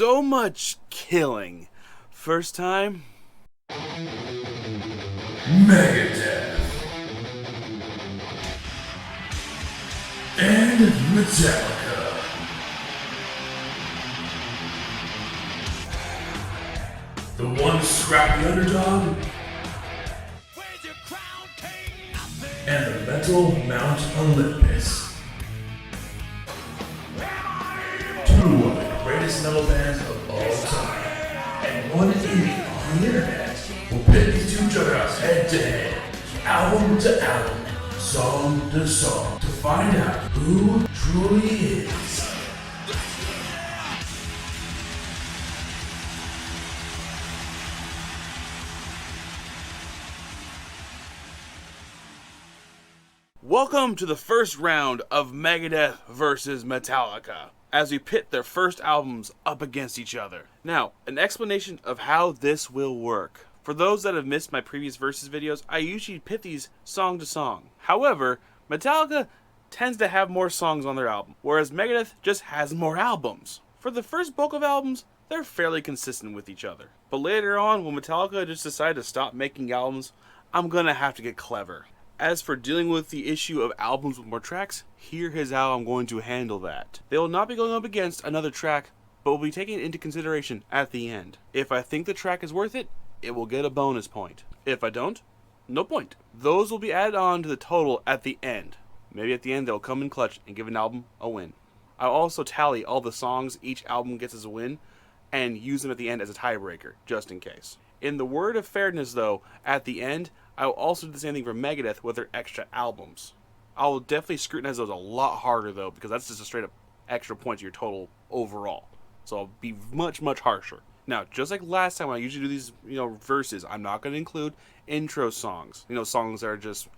so much killing. First time? Megadeth and Metallica. The one scrappy underdog and the Metal Mount Olympus. Two of the greatest metal bands of all time, and one idiot on the internet will pit these two juggernauts head to head, album to album, song to song, to find out who truly is. Welcome to the first round of Megadeth versus Metallica, as we pit their first albums up against each other. Now, an explanation of how this will work. For those that have missed my previous versus videos, I usually pit these song to song. However, Metallica tends to have more songs on their album, whereas Megadeth just has more albums. For the first bulk of albums, they're fairly consistent with each other. But later on, when Metallica just decided to stop making albums, I'm gonna have to get clever. As for dealing with the issue of albums with more tracks, here is how I'm going to handle that. They will not be going up against another track, but will be taken into consideration at the end. If I think the track is worth it, it will get a bonus point. If I don't, no point. Those will be added on to the total at the end. Maybe at the end they'll come in clutch and give an album a win. I'll also tally all the songs each album gets as a win and use them at the end as a tiebreaker, just in case. In the word of fairness though, at the end, I will also do the same thing for Megadeth with their extra albums. I will definitely scrutinize those a lot harder though, because that's just a straight up extra point to your total overall. So I'll be much, much harsher. Now, just like last time when I usually do these, verses, I'm not going to include intro songs. Songs that are just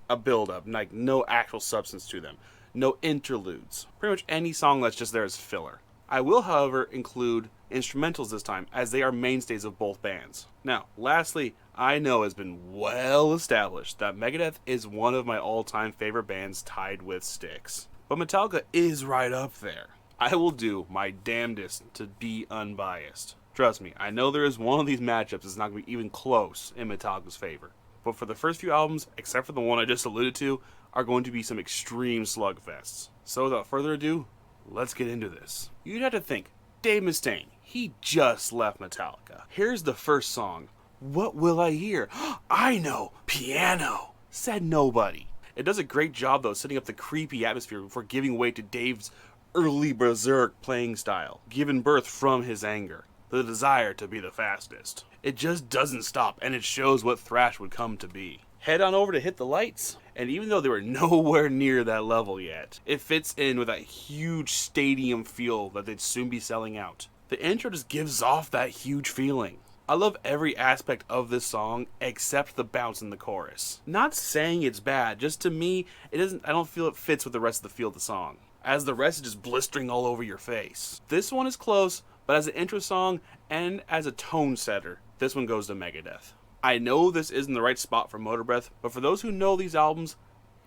a build-up, like no actual substance to them. No interludes. Pretty much any song that's just there as filler. I will, however, include instrumentals this time, as they are mainstays of both bands. Now, lastly, I know it's been well established that Megadeth is one of my all-time favorite bands tied with Styx. But Metallica is right up there. I will do my damnedest to be unbiased. Trust me, I know there is one of these matchups that's not going to be even close in Metallica's favor. But for the first few albums, except for the one I just alluded to, are going to be some extreme slugfests. So without further ado, let's get into this. You'd have to think, Dave Mustaine, he just left Metallica. Here's the first song. What will I hear? I know, piano, said nobody. It does a great job though setting up the creepy atmosphere before giving way to Dave's early berserk playing style, given birth from his anger, the desire to be the fastest. It just doesn't stop, and it shows what thrash would come to be. Head on over to Hit the Lights, and even though they were nowhere near that level yet, it fits in with that huge stadium feel that they'd soon be selling out. The intro just gives off that huge feeling. I love every aspect of this song except the bounce in the chorus. Not saying it's bad, just to me, I don't feel it fits with the rest of the feel of the song, as the rest is just blistering all over your face. This one is close, but as an intro song and as a tone setter, this one goes to Megadeth. I know this isn't the right spot for Motorbreath, but for those who know these albums,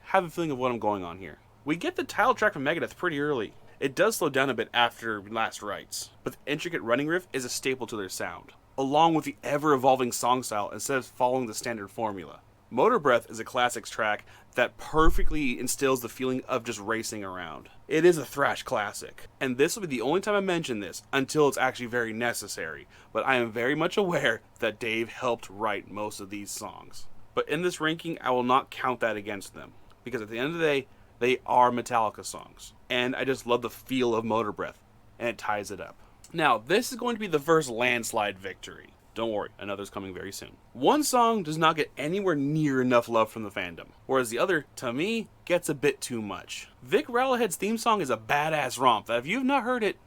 have a feeling of what I'm going on here. We get the title track from Megadeth pretty early. It does slow down a bit after Last Rites, but the intricate running riff is a staple to their sound, along with the ever-evolving song style instead of following the standard formula. Motorbreath is a classics track that perfectly instills the feeling of just racing around. It is a thrash classic, and this will be the only time I mention this until it's actually very necessary, but I am very much aware that Dave helped write most of these songs. But in this ranking, I will not count that against them, because at the end of the day, they are Metallica songs, and I just love the feel of Motorbreath, and it ties it up. Now, this is going to be the first landslide victory. Don't worry, another's coming very soon. One song does not get anywhere near enough love from the fandom, whereas the other, to me, gets a bit too much. Vic Rattlehead's theme song is a badass romp that if you've not heard it,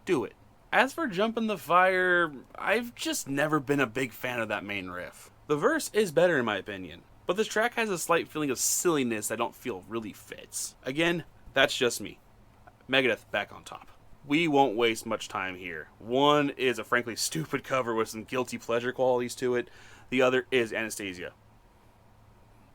do it. As for Jump in the Fire, I've just never been a big fan of that main riff. The verse is better in my opinion, but this track has a slight feeling of silliness I don't feel really fits. Again, that's just me. Megadeth back on top. We won't waste much time here. One is a frankly stupid cover with some guilty pleasure qualities to it. The other is Anastasia.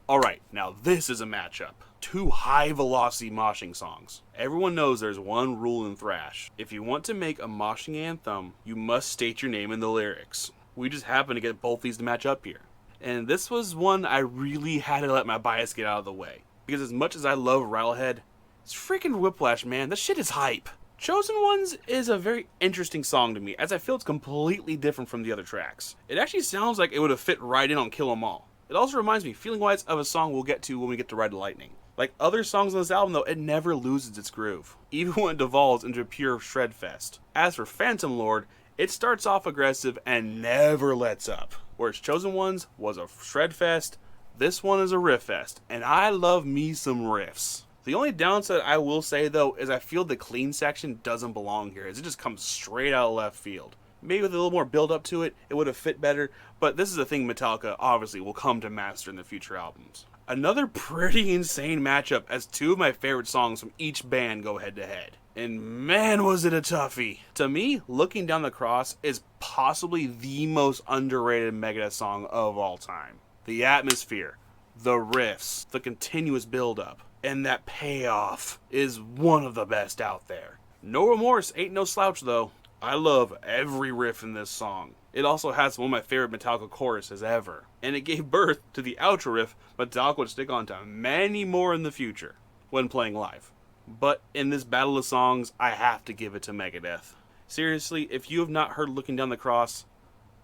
Alright, now this is a matchup. two high-velocity moshing songs. Everyone knows there's one rule in thrash. If you want to make a moshing anthem, you must state your name in the lyrics. We just happen to get both these to match up here. And this was one I really had to let my bias get out of the way. Because as much as I love Rattlehead, it's freaking Whiplash, man. This shit is hype. Chosen Ones is a very interesting song to me, as I feel it's completely different from the other tracks. It actually sounds like it would have fit right in on Kill 'Em All. It also reminds me, feeling-wise, of a song we'll get to when we get to Ride the Lightning. Like other songs on this album, though, it never loses its groove, even when it devolves into a pure shred fest. As for Phantom Lord, it starts off aggressive and never lets up. Whereas Chosen Ones was a shred fest, this one is a riff fest, and I love me some riffs. The only downside I will say, though, is I feel the clean section doesn't belong here, as it just comes straight out of left field. Maybe with a little more build up to it, it would have fit better, but this is a thing Metallica obviously will come to master in the future albums. Another pretty insane matchup, as two of my favorite songs from each band go head to head. And man, was it a toughie. To me, Looking Down the Cross is possibly the most underrated Megadeth song of all time. The atmosphere, the riffs, the continuous build up, and that payoff is one of the best out there. No Remorse ain't no slouch though. I love every riff in this song. It also has one of my favorite Metallica choruses ever. And it gave birth to the outro riff Metallica would stick on to many more in the future when playing live. But in this battle of songs, I have to give it to Megadeth. Seriously, if you have not heard Looking Down the Cross,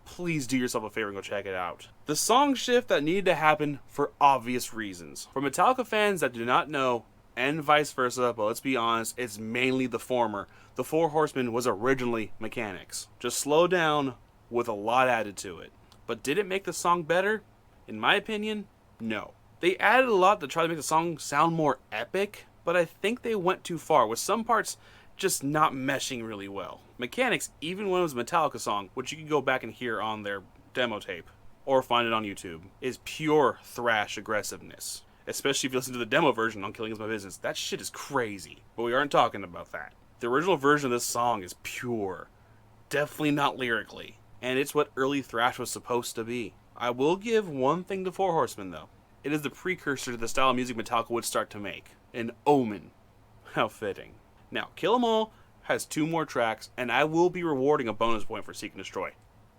please do yourself a favor and go check it out. The song shift that needed to happen for obvious reasons. For Metallica fans that do not know, and vice versa, but let's be honest, it's mainly the former. The Four Horsemen was originally mechanics. Just slow down with a lot added to it. But did it make the song better? In my opinion, no. They added a lot to try to make the song sound more epic, but I think they went too far, with some parts just not meshing really well. Mechanics, even when it was a Metallica song, which you can go back and hear on their demo tape, or find it on YouTube, is pure thrash aggressiveness. Especially if you listen to the demo version on Killing Is My Business. That shit is crazy. But we aren't talking about that. The original version of this song is pure. Definitely not lyrically. And it's what early thrash was supposed to be. I will give one thing to Four Horsemen though. It is the precursor to the style of music Metallica would start to make. An omen. How fitting. Now, Kill 'Em All has 2 more tracks, and I will be rewarding a bonus point for Seek and Destroy.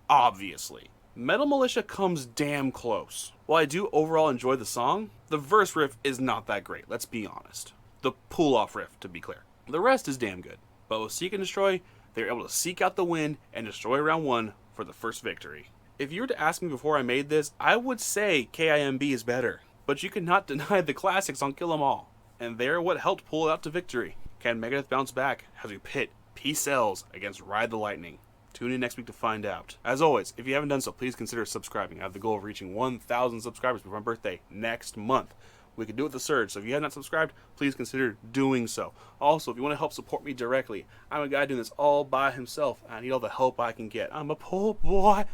Obviously. Metal Militia comes damn close. While I do overall enjoy the song, the verse riff is not that great, let's be honest. The pull-off riff, to be clear. The rest is damn good. But with Seek and Destroy, they were able to seek out the win and destroy round 1 for the first victory. If you were to ask me before I made this, I would say KIMB is better. But you cannot deny the classics on Kill 'Em All. And they're what helped pull it out to victory. Can Megadeth bounce back as we pit P-Cells against Ride the Lightning? Tune in next week to find out. As always, if you haven't done so, please consider subscribing. I have the goal of reaching 1,000 subscribers before my birthday next month. We could do it with the surge, so if you have not subscribed, please consider doing so. Also, if you want to help support me directly, I'm a guy doing this all by himself. I need all the help I can get. I'm a poor boy.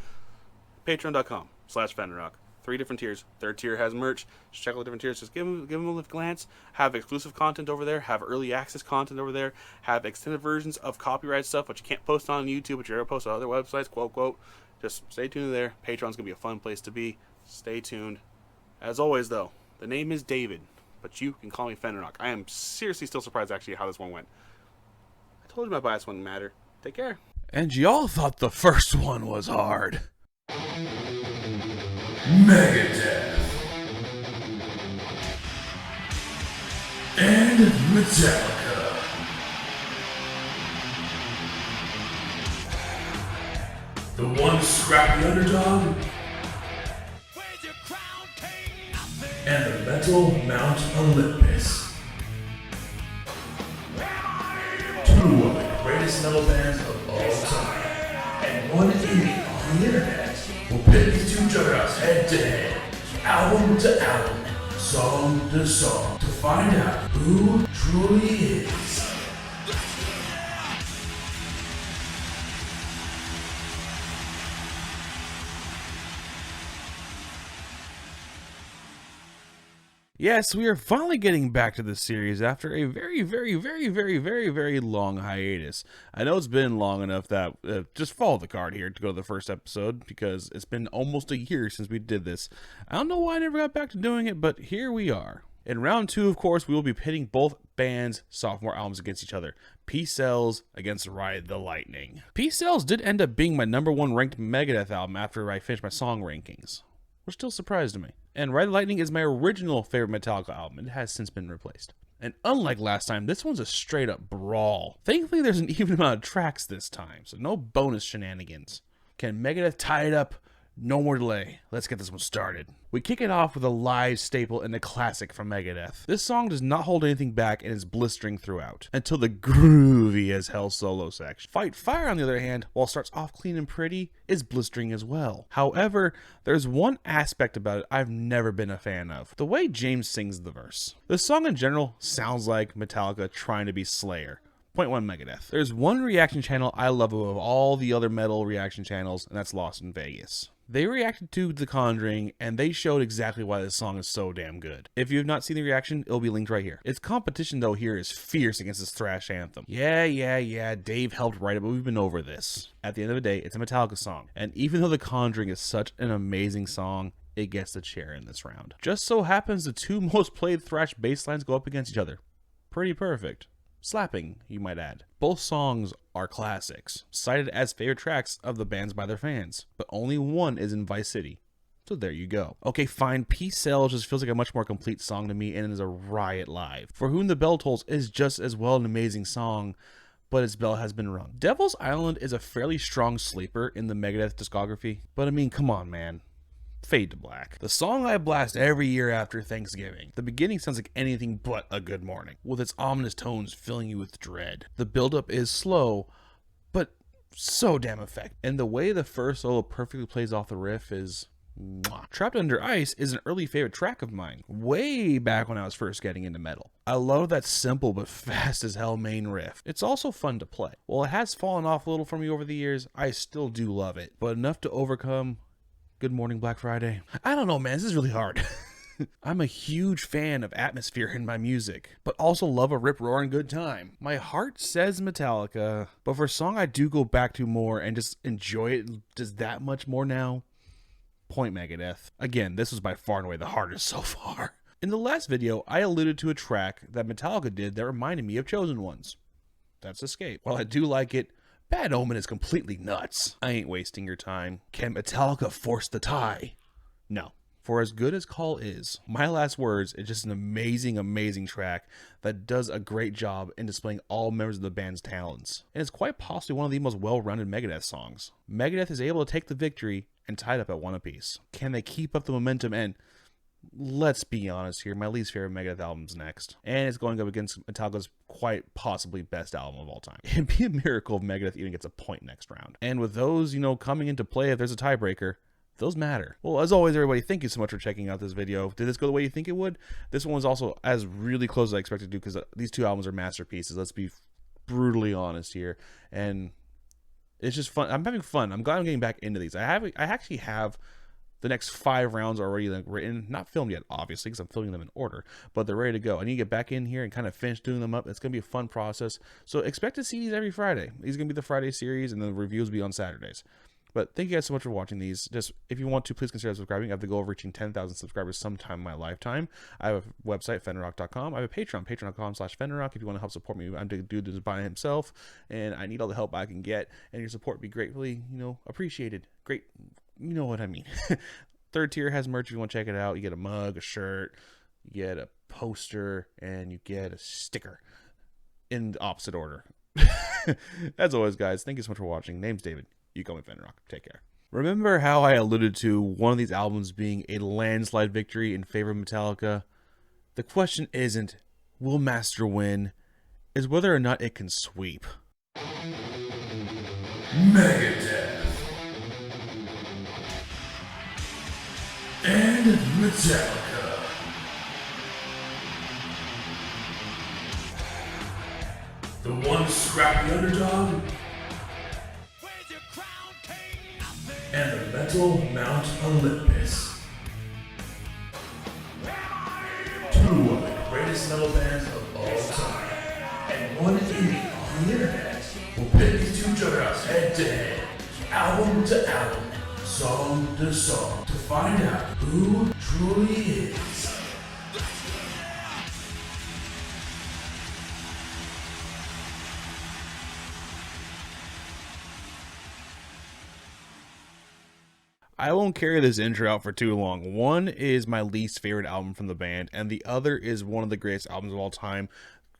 Patreon.com/Fenrirock. 3 different tiers. 3rd tier has merch. Just check out the different tiers. Just give them a glance. Have exclusive content over there. Have early access content over there. Have extended versions of copyright stuff, which you can't post on YouTube, but you're able to post on other websites. Quote, quote. Just stay tuned there. Patreon's going to be a fun place to be. Stay tuned. As always, though, the name is David, but you can call me Fenrirock. I am seriously still surprised, actually, how this one went. I told you my bias wouldn't matter. Take care. And y'all thought the first one was hard. Megadeth and Metallica. The one scrappy underdog and the Metal Mount Olympus. 2 of the greatest metal bands of all time, and one idiot on the internet will pit these 2 juggernauts head to head, album to album, song to song, to find out who truly is Yes, we are finally getting back to this series after a very long hiatus. I know it's been long enough that just follow the card here to go to the first episode, because it's been almost a year since we did this. I don't know why I never got back to doing it, but here we are. In round 2, of course, we will be pitting both bands' sophomore albums against each other. Peace Sells against Ride the Lightning. Peace Sells did end up being my #1 ranked Megadeth album after I finished my song rankings, which still surprised me. And Ride the Lightning is my original favorite Metallica album. It has since been replaced. And unlike last time, this one's a straight up brawl. Thankfully, there's an even amount of tracks this time, so no bonus shenanigans. Can Megadeth tie it up? No more delay. Let's get this one started. We kick it off with a live staple and a classic from Megadeth. This song does not hold anything back and is blistering throughout, until the groovy as hell solo section. Fight Fire, on the other hand, while it starts off clean and pretty, is blistering as well. However, there's one aspect about it I've never been a fan of: the way James sings the verse. The song in general sounds like Metallica trying to be Slayer. Point 1 Megadeth. There's one reaction channel I love above all the other metal reaction channels, and that's Lost in Vegas. They reacted to The Conjuring, and they showed exactly why this song is so damn good. If you have not seen the reaction, it'll be linked right here. Its competition, though, here is fierce against this thrash anthem. Yeah, Dave helped write it, but we've been over this. At the end of the day, it's a Metallica song, and even though The Conjuring is such an amazing song, it gets the chair in this round. Just so happens the two most played thrash bass lines go up against each other. Pretty perfect. Slapping, you might add. Both songs are classics, cited as favorite tracks of the bands by their fans, but only one is in Vice City. So there you go. Okay, fine, Peace Sells just feels like a much more complete song to me and is a riot live. For Whom the Bell Tolls is just as well an amazing song, but its bell has been rung. Devil's Island is a fairly strong sleeper in the Megadeth discography, but I mean, come on, man. Fade to Black. The song I blast every year after Thanksgiving. The beginning sounds like anything but a good morning, with its ominous tones filling you with dread. The buildup is slow, but so damn effective. And the way the first solo perfectly plays off the riff is... mwah. Trapped Under Ice is an early favorite track of mine, way back when I was first getting into metal. I love that simple but fast as hell main riff. It's also fun to play. While it has fallen off a little for me over the years, I still do love it, but enough to overcome Good Morning Black Friday. I don't know, man, this is really hard. I'm a huge fan of atmosphere in my music, but also love a rip-roaring good time. My heart says Metallica, but for a song I do go back to more and just enjoy it just that much more now, point Megadeth. Again, this was by far and away the hardest so far. In the last video, I alluded to a track that Metallica did that reminded me of Chosen Ones. That's Escape. While I do like it, Bad Omen is completely nuts. I ain't wasting your time. Can Metallica force the tie? No. For as good as Call is, My Last Words is just an amazing, amazing track that does a great job in displaying all members of the band's talents. And it's quite possibly one of the most well-rounded Megadeth songs. Megadeth is able to take the victory and tie it up at one apiece. Can they keep up the momentum? And let's be honest here, my least favorite Megadeth album's next. And it's going up against Metallica's quite possibly best album of all time. It'd be a miracle if Megadeth even gets a point next round. And with those, coming into play, if there's a tiebreaker, those matter. Well, as always, everybody, thank you so much for checking out this video. Did this go the way you think it would? This one was also as really close as I expected to do, because these two albums are masterpieces. Let's be brutally honest here. And it's just fun. I'm having fun. I'm glad I'm getting back into these. I actually have the next 5 rounds already written, not filmed yet, obviously, because I'm filming them in order, but they're ready to go. I need to get back in here and kind of finish doing them up. It's going to be a fun process. So expect to see these every Friday. These are going to be the Friday series, and then the reviews will be on Saturdays. But thank you guys so much for watching these. Just, if you want to, please consider subscribing. I have the goal of reaching 10,000 subscribers sometime in my lifetime. I have a website, Fenrirock.com. I have a Patreon, patreon.com/Fenrirock. If you want to help support me, I'm the dude that's buying himself, and I need all the help I can get, and your support would be greatly, appreciated. Great, you know what I mean. Third tier has merch if you want to check it out. You get a mug, a shirt, you get a poster, and you get a sticker in the opposite order. As always, guys, thank you so much for watching. Name's David. You call me Fenrirock. Take care. Remember how I alluded to one of these albums being a landslide victory in favor of Metallica? The question isn't, will Master win? Is whether or not it can sweep. Megadeth and Metallica. The one scrappy underdog and the Metal Mount Olympus. Two of the greatest metal bands of all time, and one idiot on the internet will pit these two juggernauts head to head, album to album, song to song, to find out who truly is I won't carry this intro out for too long. One is my least favorite album from the band, and the other is one of the greatest albums of all time,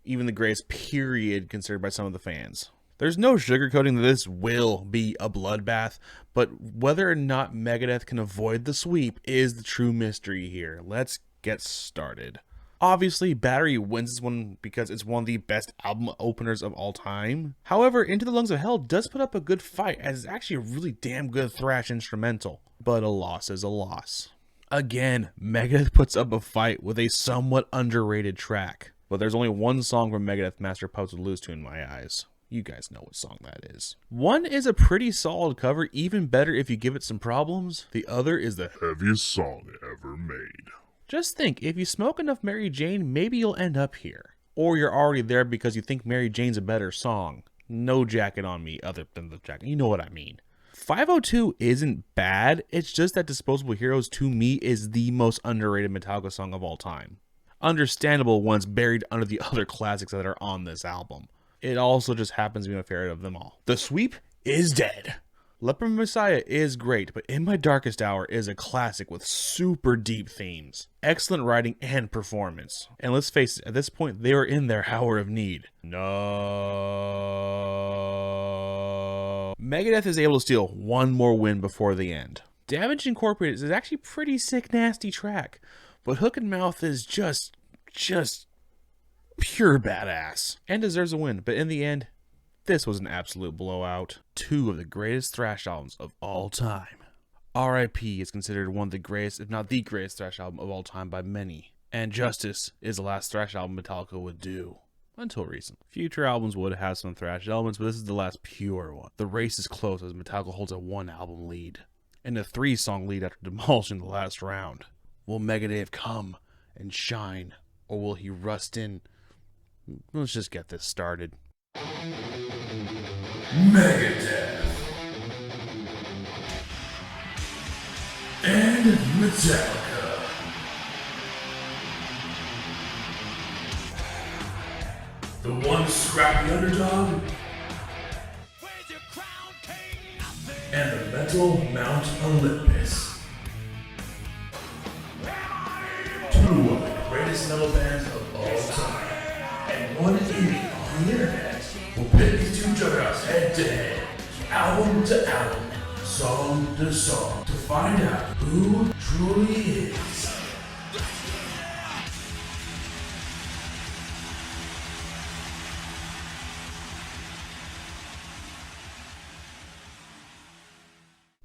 even the greatest period considered by some of the fans. There's no sugarcoating that this will be a bloodbath, but whether or not Megadeth can avoid the sweep is the true mystery here. Let's get started. Obviously, Battery wins this one because it's one of the best album openers of all time. However, Into the Lungs of Hell does put up a good fight, as it's actually a really damn good thrash instrumental. But a loss is a loss. Again, Megadeth puts up a fight with a somewhat underrated track. But there's only one song from Megadeth Master of Puppets would lose to in my eyes. You guys know what song that is. One is a pretty solid cover, even better if you give it some problems. The other is the heaviest song ever made. Just think, if you smoke enough Mary Jane, maybe you'll end up here. Or you're already there because you think Mary Jane's a better song. No jacket on me other than the jacket. You know what I mean. 502 isn't bad, it's just that Disposable Heroes to me is the most underrated Metallica song of all time. Understandable when it's buried under the other classics that are on this album. It also just happens to be my favorite of them all. The Sweep is dead. Leper Messiah is great, but In My Darkest Hour is a classic with super deep themes, excellent writing, and performance. And let's face it, at this point, they are in their hour of need. No. Megadeth is able to steal one more win before the end. Damage Incorporated is actually a pretty sick, nasty track, but Hook and Mouth is just pure badass and deserves a win, but in the end, this was an absolute blowout. Two of the greatest thrash albums of all time. R.I.P. is considered one of the greatest, if not the greatest thrash album of all time by many. And Justice is the last thrash album Metallica would do. Until recently. Future albums would have some thrash elements, but this is the last pure one. The race is close as Metallica holds a 1-album lead. And a 3-song lead after demolishing the last round. Will Megadeth come and shine? Or will he rust in? Let's just get this started. Megadeth and Metallica. The one scrappy underdog and the Metal Mount Olympus. Two of the greatest metal bands of all time, and one idiot on the internet will pit these two juggernauts head to head, album to album, song to song, to find out who truly is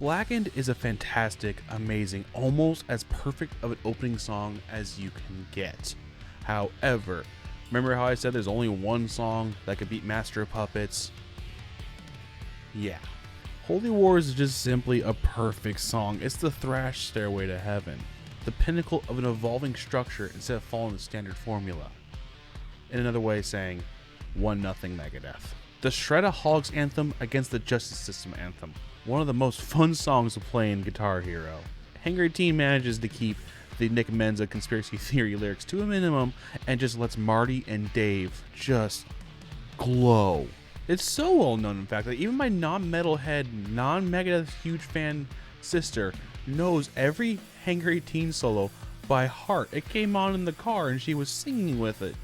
Blackened is a fantastic, amazing, almost as perfect of an opening song as you can get. However, remember how I said there's only one song that could beat Master of Puppets? Yeah. Holy Wars is just simply a perfect song. It's the thrash stairway to heaven. The pinnacle of an evolving structure instead of following the standard formula. In another way saying, 1-0 Megadeth. The Shredaholics anthem against the Justice System anthem. One of the most fun songs to play in Guitar Hero. Hangar 18 manages to keep the Nick Menza conspiracy theory lyrics to a minimum and just lets Marty and Dave just glow. It's so well known, in fact, that even my non-metalhead, non-Megadeth huge fan sister knows every Hangar 18 solo by heart. It came on in the car and she was singing with it.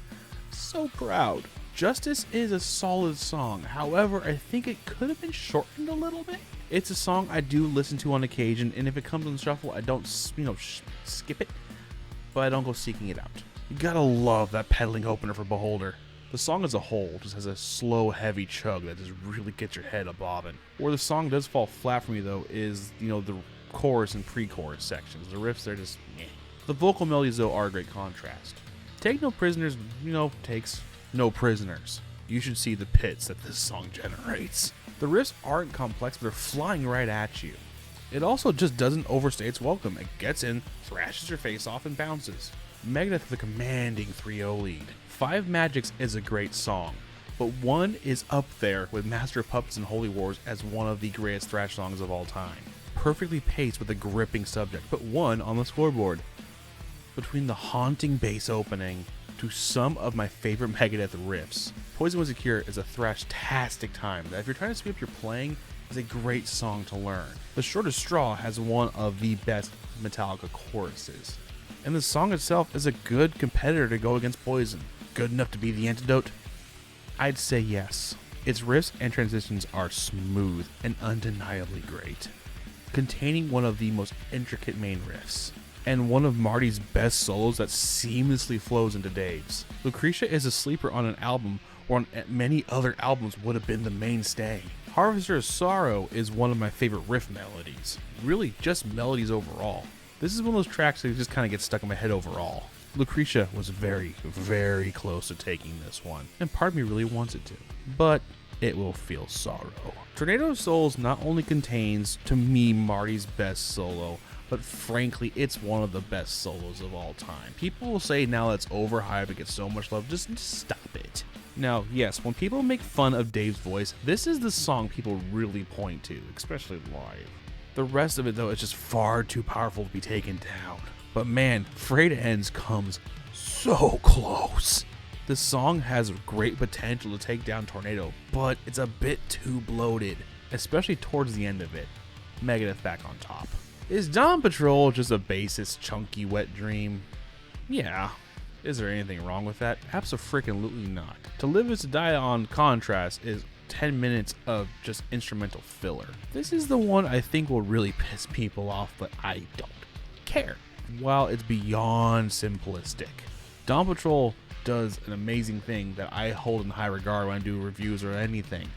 So proud. Justice is a solid song. However, I think it could have been shortened a little bit. It's a song I do listen to on occasion, and if it comes on shuffle, I don't, skip it, but I don't go seeking it out. You gotta love that pedaling opener for Beholder. The song as a whole just has a slow, heavy chug that just really gets your head a-bobbing. Where the song does fall flat for me, though, is, the chorus and pre-chorus sections. The riffs, they're just meh. The vocal melodies, though, are a great contrast. Take No Prisoners, takes no prisoners. You should see the pits that this song generates. The riffs aren't complex, but they're flying right at you. It also just doesn't overstay its welcome. It gets in, thrashes your face off, and bounces. Megadeth with a commanding 3-0 lead. Five Magics is a great song, but one is up there with Master of Puppets and Holy Wars as one of the greatest thrash songs of all time. Perfectly paced with a gripping subject, but one on the scoreboard. Between the haunting bass opening to some of my favorite Megadeth riffs, Poison Was a Cure is a thrash-tastic time that if you're trying to speed up your playing, is a great song to learn. The Shortest Straw has one of the best Metallica choruses. And the song itself is a good competitor to go against Poison. Good enough to be the antidote? I'd say yes. Its riffs and transitions are smooth and undeniably great, containing one of the most intricate main riffs, and one of Marty's best solos that seamlessly flows into Dave's. Lucretia is a sleeper on an album where on many other albums would have been the mainstay. Harvester of Sorrow is one of my favorite riff melodies, really just melodies overall. This is one of those tracks that just kind of gets stuck in my head overall. Lucretia was very, very close to taking this one, and part of me really wants it to, but it will feel sorrow. Tornado of Souls not only contains, to me, Marty's best solo, but frankly, it's one of the best solos of all time. People will say now that's overhyped, it gets so much love, just stop it. Now, yes, when people make fun of Dave's voice, this is the song people really point to, especially live. The rest of it, though, is just far too powerful to be taken down. But man, Frayed Ends comes so close. This song has great potential to take down Tornado, but it's a bit too bloated, especially towards the end of it. Megadeth back on top. Is Dawn Patrol just a bassist, chunky, wet dream? Yeah. Is there anything wrong with that? Abso-freaking-lutely not. To Live Is to Die on Contrast is 10 minutes of just instrumental filler. This is the one I think will really piss people off, but I don't care. While it's beyond simplistic, Dawn Patrol does an amazing thing that I hold in high regard when I do reviews or anything.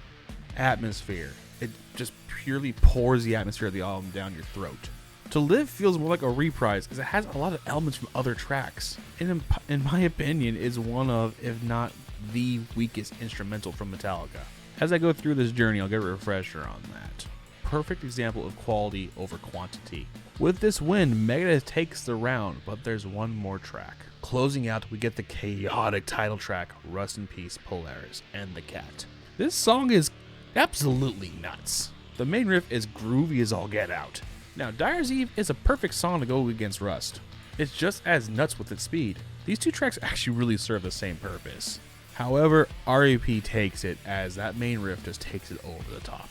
Atmosphere. It just purely pours the atmosphere of the album down your throat. To Live feels more like a reprise because it has a lot of elements from other tracks. And in my opinion, is one of, if not the weakest instrumental from Metallica. As I go through this journey, I'll get a refresher on that. Perfect example of quality over quantity. With this win, Megadeth takes the round, but there's one more track. Closing out, we get the chaotic title track, Rust in Peace, Polaris, and the Cat. This song is absolutely nuts. The main riff is groovy as all get out. Now, Dyer's Eve is a perfect song to go against Rust. It's just as nuts with its speed. These two tracks actually really serve the same purpose. However, RAP takes it as that main riff just takes it over the top.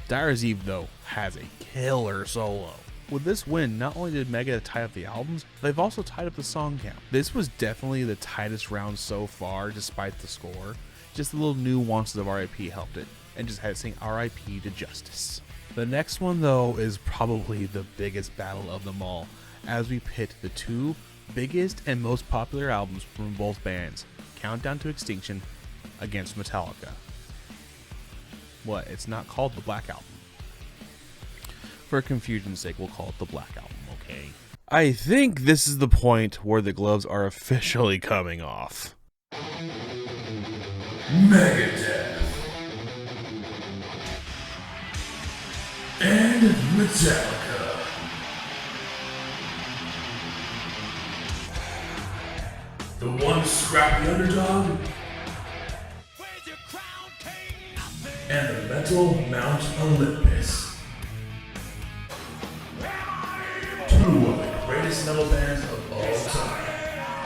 Dyer's Eve, though, has a killer solo. With this win, not only did Megadeth tie up the albums, they've also tied up the song count. This was definitely the tightest round so far, despite the score. Just the little nuances of RIP helped it, and just had it saying RIP to Justice. The next one, though, is probably the biggest battle of them all, as we pit the two biggest and most popular albums from both bands, Countdown to Extinction against Metallica. What? It's not called the Black Album. For confusion's sake, we'll call it the Black Album, okay? I think this is the point where the gloves are officially coming off. Megadeth and Metallica. The one scrappy underdog and the Metal Mount Olympus. Two of the greatest metal bands of all time,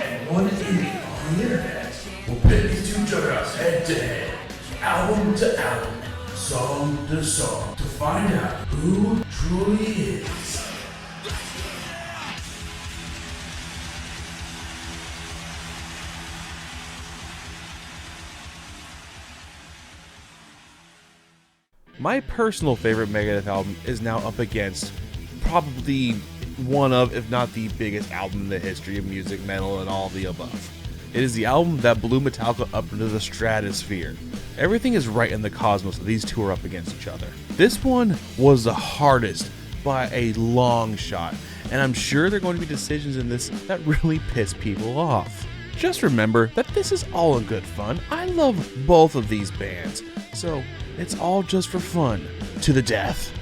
and one idiot on the internet will pit these two juggernauts head to head, album to album, song to song, to find out who truly is My personal favorite Megadeth album is now up against probably one of, if not the biggest album in the history of music, metal, and all of the above. It is the album that blew Metallica up into the stratosphere. Everything is right in the cosmos that these two are up against each other. This one was the hardest by a long shot, and I'm sure there are going to be decisions in this that really piss people off. Just remember that this is all in good fun. I love both of these bands, so it's all just for fun. To the death.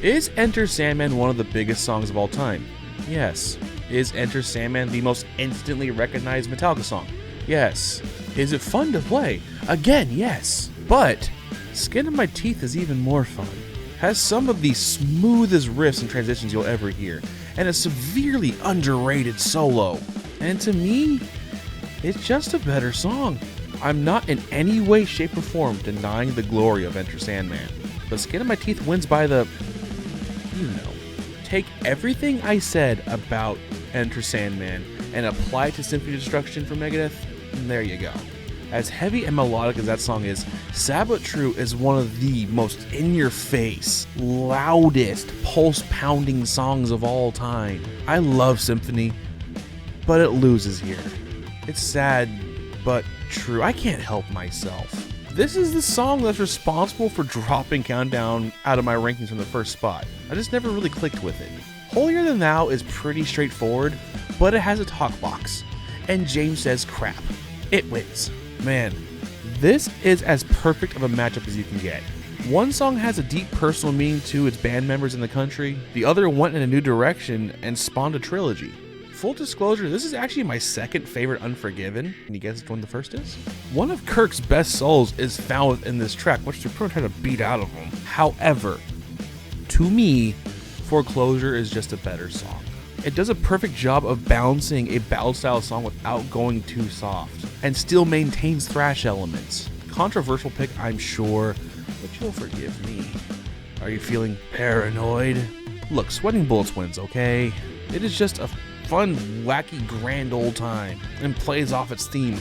Is Enter Sandman one of the biggest songs of all time? Yes. Is Enter Sandman the most instantly recognized Metallica song? Yes. Is it fun to play? Again, yes. But Skin of My Teeth is even more fun. Has some of the smoothest riffs and transitions you'll ever hear, and a severely underrated solo. And to me, it's just a better song. I'm not in any way, shape, or form denying the glory of Enter Sandman. but Skin of My Teeth wins by the, you know. Take everything I said about Enter Sandman and apply it to Symphony of Destruction from Megadeth, and there you go. As heavy and melodic as that song is, Sad But True is one of the most in-your-face, loudest, pulse-pounding songs of all time. I love Symphony, but it loses here. It's sad, but true. I can't help myself. This is the song that's responsible for dropping Countdown out of my rankings from the first spot. I just never really clicked with it. Holier Than Thou is pretty straightforward, but it has a talk box. And James says crap. It wins. Man, this is as perfect of a matchup as you can get. One song has a deep personal meaning to its band members in the country. The other went in a new direction and spawned a trilogy. Full disclosure, this is actually my second favorite Unforgiven. Can you guess which one the first is? One of Kirk's best solos is found within this track, which they're pretty trying to beat out of him. However, to me, Foreclosure is just a better song. It does a perfect job of balancing a ballad-style song without going too soft, and still maintains thrash elements. Controversial pick, I'm sure, but you'll forgive me. Are you feeling paranoid? Look, Sweating Bullets wins, okay? It is just a fun, wacky, grand old time, and plays off its theme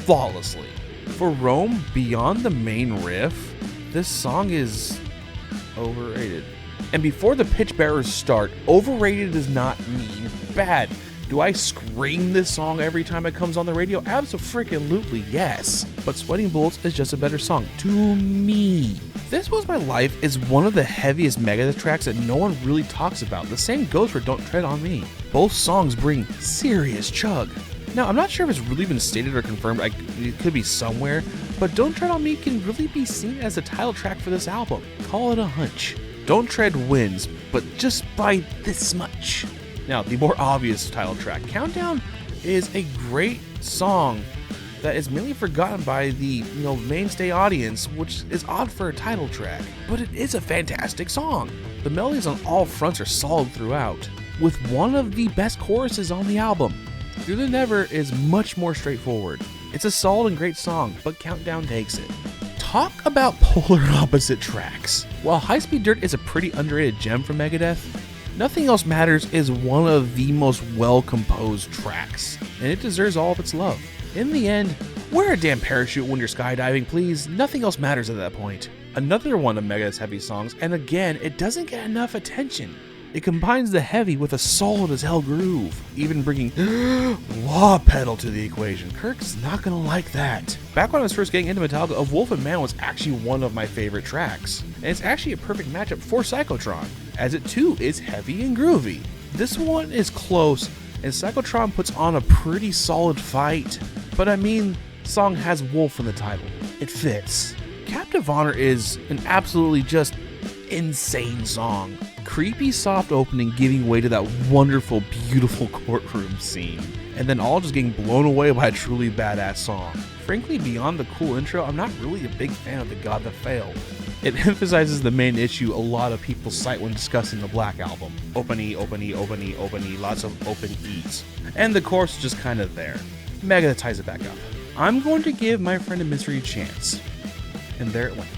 flawlessly. For Rome, beyond the main riff, this song is overrated. And before the pitch bearers start, overrated does not mean bad. Do I scream this song every time it comes on the radio? Abso-freaking-lutely, yes. But Sweating Bullets is just a better song, to me. This Was My Life is one of the heaviest Megadeth tracks that no one really talks about. The same goes for Don't Tread On Me. Both songs bring serious chug. Now, I'm not sure if it's really been stated or confirmed, it could be somewhere, but Don't Tread On Me can really be seen as the title track for this album. Call it a hunch. Don't Tread wins, but just by this much. Now, the more obvious title track, Countdown, is a great song that is mainly forgotten by the mainstay audience, which is odd for a title track, but it is a fantastic song. The melodies on all fronts are solid throughout, with one of the best choruses on the album. Through the Never is much more straightforward. It's a solid and great song, but Countdown takes it. Talk about polar opposite tracks. While High Speed Dirt is a pretty underrated gem from Megadeth, Nothing Else Matters is one of the most well-composed tracks, and it deserves all of its love. In the end, wear a damn parachute when you're skydiving, please. Nothing else matters at that point. Another one of Megadeth's heavy songs, and again, it doesn't get enough attention. It combines the heavy with a solid as hell groove, even bringing wah pedal to the equation. Kirk's not gonna like that. Back when I was first getting into Metallica, Of Wolf and Man was actually one of my favorite tracks, and it's actually a perfect matchup for Psychotron, as it too is heavy and groovy. This one is close, and Psychotron puts on a pretty solid fight, but I mean, the song has Wolf in the title. It fits. Captive Honor is an absolutely just insane song. Creepy soft opening giving way to that wonderful, beautiful courtroom scene, and then all just getting blown away by a truly badass song. Frankly, beyond the cool intro, I'm not really a big fan of The God That Failed. It emphasizes the main issue a lot of people cite when discussing the Black Album. Open-y, open-y, open-y, open-y, lots of open E's. And the chorus is just kind of there. Megadeth ties it back up. I'm going to give My Friend and Misery a chance. And there it went.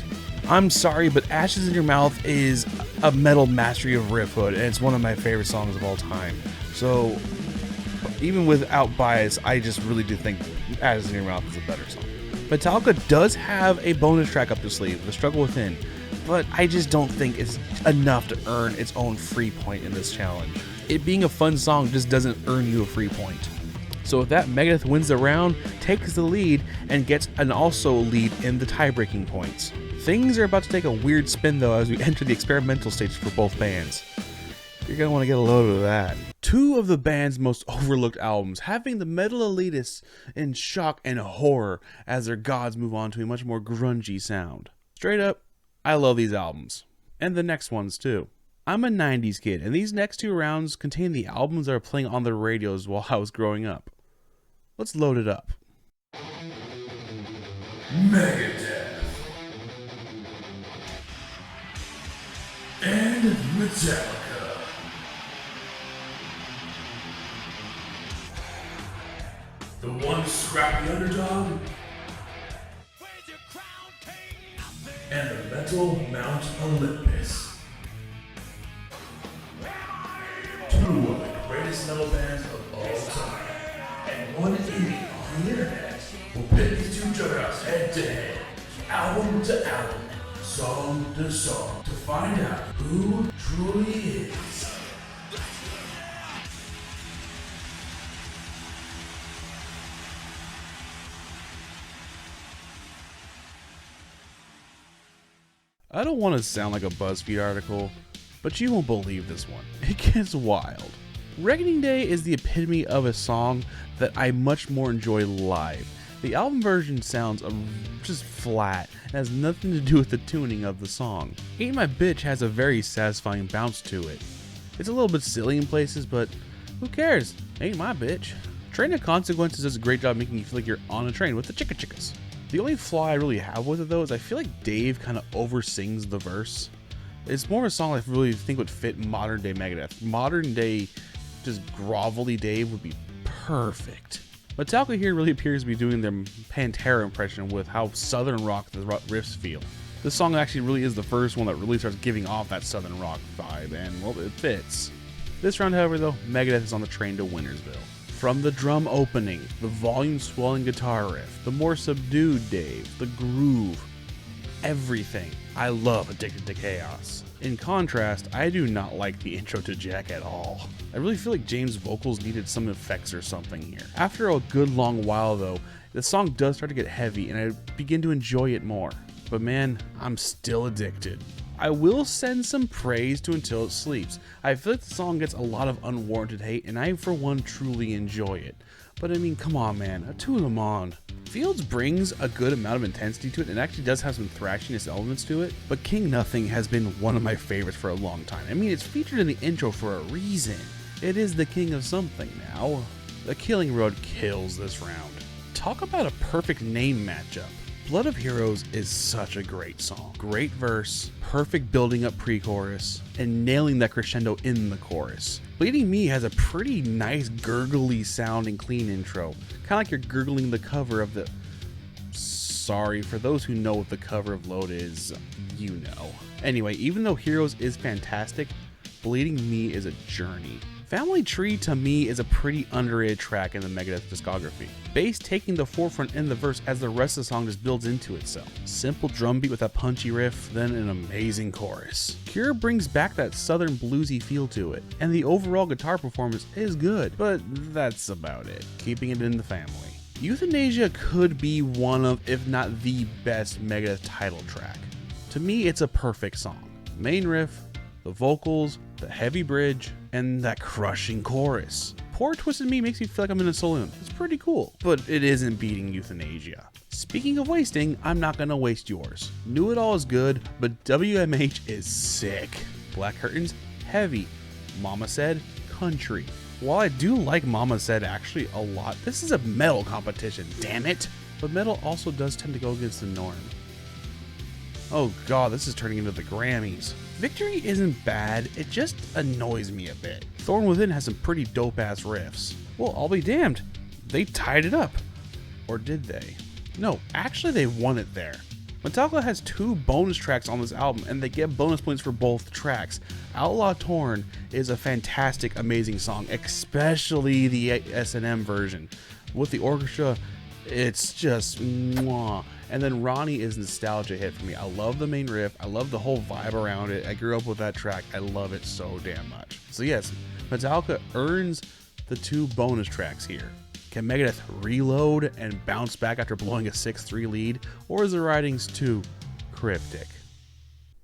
I'm sorry, but Ashes in Your Mouth is a metal mastery of riffhood, and it's one of my favorite songs of all time. So, even without bias, I just really do think Ashes in Your Mouth is a better song. Metallica does have a bonus track up the sleeve, The Struggle Within, but I just don't think it's enough to earn its own free point in this challenge. It being a fun song just doesn't earn you a free point. So with that, Megadeth wins the round, takes the lead, and gets an also lead in the tie-breaking points. Things are about to take a weird spin though as we enter the experimental stage for both bands. You're going to want to get a load of that. Two of the band's most overlooked albums, having the metal elitists in shock and horror as their gods move on to a much more grungy sound. Straight up, I love these albums. And the next ones too. I'm a 90s kid, and these next two rounds contain the albums that are playing on the radios while I was growing up. Let's load it up. Megadeth and Metallica. The one scrappy underdog and the Metal Mount Olympus. Two of the greatest metal bands of all time, and one idiot on the internet will pit these two juggernauts head to head, album to album, song to song, to find out who truly is. I don't want to sound like a BuzzFeed article, but you won't believe this one. It gets wild. Reckoning Day is the epitome of a song that I much more enjoy live. The album version sounds just flat and has nothing to do with the tuning of the song. Ain't My Bitch has a very satisfying bounce to it. It's a little bit silly in places, but who cares? Ain't my bitch. Train of Consequences does a great job making you feel like you're on a train with the chicka chickas. The only flaw I really have with it though is I feel like Dave kind of oversings the verse. It's more of a song I really think would fit modern day Megadeth. Modern day, just grovelly Dave would be perfect. Metallica here really appears to be doing their Pantera impression with how southern rock the riffs feel. This song actually really is the first one that really starts giving off that southern rock vibe, and well, it fits. This round, however, though, Megadeth is on the train to Wintersville. From the drum opening, the volume swelling guitar riff, the more subdued Dave, the groove, everything. I love Addicted to Chaos. In contrast, I do not like the intro to Jack at all. I really feel like James' vocals needed some effects or something here. After a good long while though, the song does start to get heavy and I begin to enjoy it more. But man, I'm still addicted. I will send some praise to Until It Sleeps. I feel like the song gets a lot of unwarranted hate and I for one truly enjoy it. But I mean, come on man, a two of them on. Fields brings a good amount of intensity to it and actually does have some thrashiness elements to it, but King Nothing has been one of my favorites for a long time. I mean, it's featured in the intro for a reason. It is the king of something now. The Killing Road kills this round. Talk about a perfect name matchup. Blood of Heroes is such a great song. Great verse, perfect building up pre-chorus, and nailing that crescendo in the chorus. Bleeding Me has a pretty nice gurgly sounding clean intro. Kind of like you're gurgling the cover of the... Sorry, for those who know what the cover of Load is, you know. Anyway, even though Heroes is fantastic, Bleeding Me is a journey. Family Tree to me is a pretty underrated track in the Megadeth discography. Bass taking the forefront in the verse as the rest of the song just builds into itself. Simple drum beat with a punchy riff, then an amazing chorus. Cure brings back that southern bluesy feel to it, and the overall guitar performance is good, but that's about it, keeping it in the family. Euthanasia could be one of, if not the best Megadeth title track. To me, it's a perfect song. Main riff, the vocals, the heavy bridge, and that crushing chorus. Poor Twisted Me makes me feel like I'm in a saloon. It's pretty cool, but it isn't beating Euthanasia. Speaking of wasting, I'm not gonna waste yours. Knew It All is good, but WMH is sick. Black Curtains, heavy. Mama Said, country. While I do like Mama Said actually a lot, this is a metal competition, damn it. But metal also does tend to go against the norm. Oh god, this is turning into the Grammys. Victory isn't bad, it just annoys me a bit. Thorn Within has some pretty dope ass riffs. Well, I'll be damned. They tied it up. Or did they? No, actually they won it there. Metallica has 2 bonus tracks on this album and they get bonus points for both tracks. Outlaw Torn is a fantastic, amazing song, especially the S&M version. With the orchestra, it's just mwah. And then Ronnie is nostalgia hit for me. I love the main riff. I love the whole vibe around it. I grew up with that track. I love it so damn much. So yes, Metallica earns the 2 bonus tracks here. Can Megadeth reload and bounce back after blowing a 6-3 lead, or is the writings too cryptic?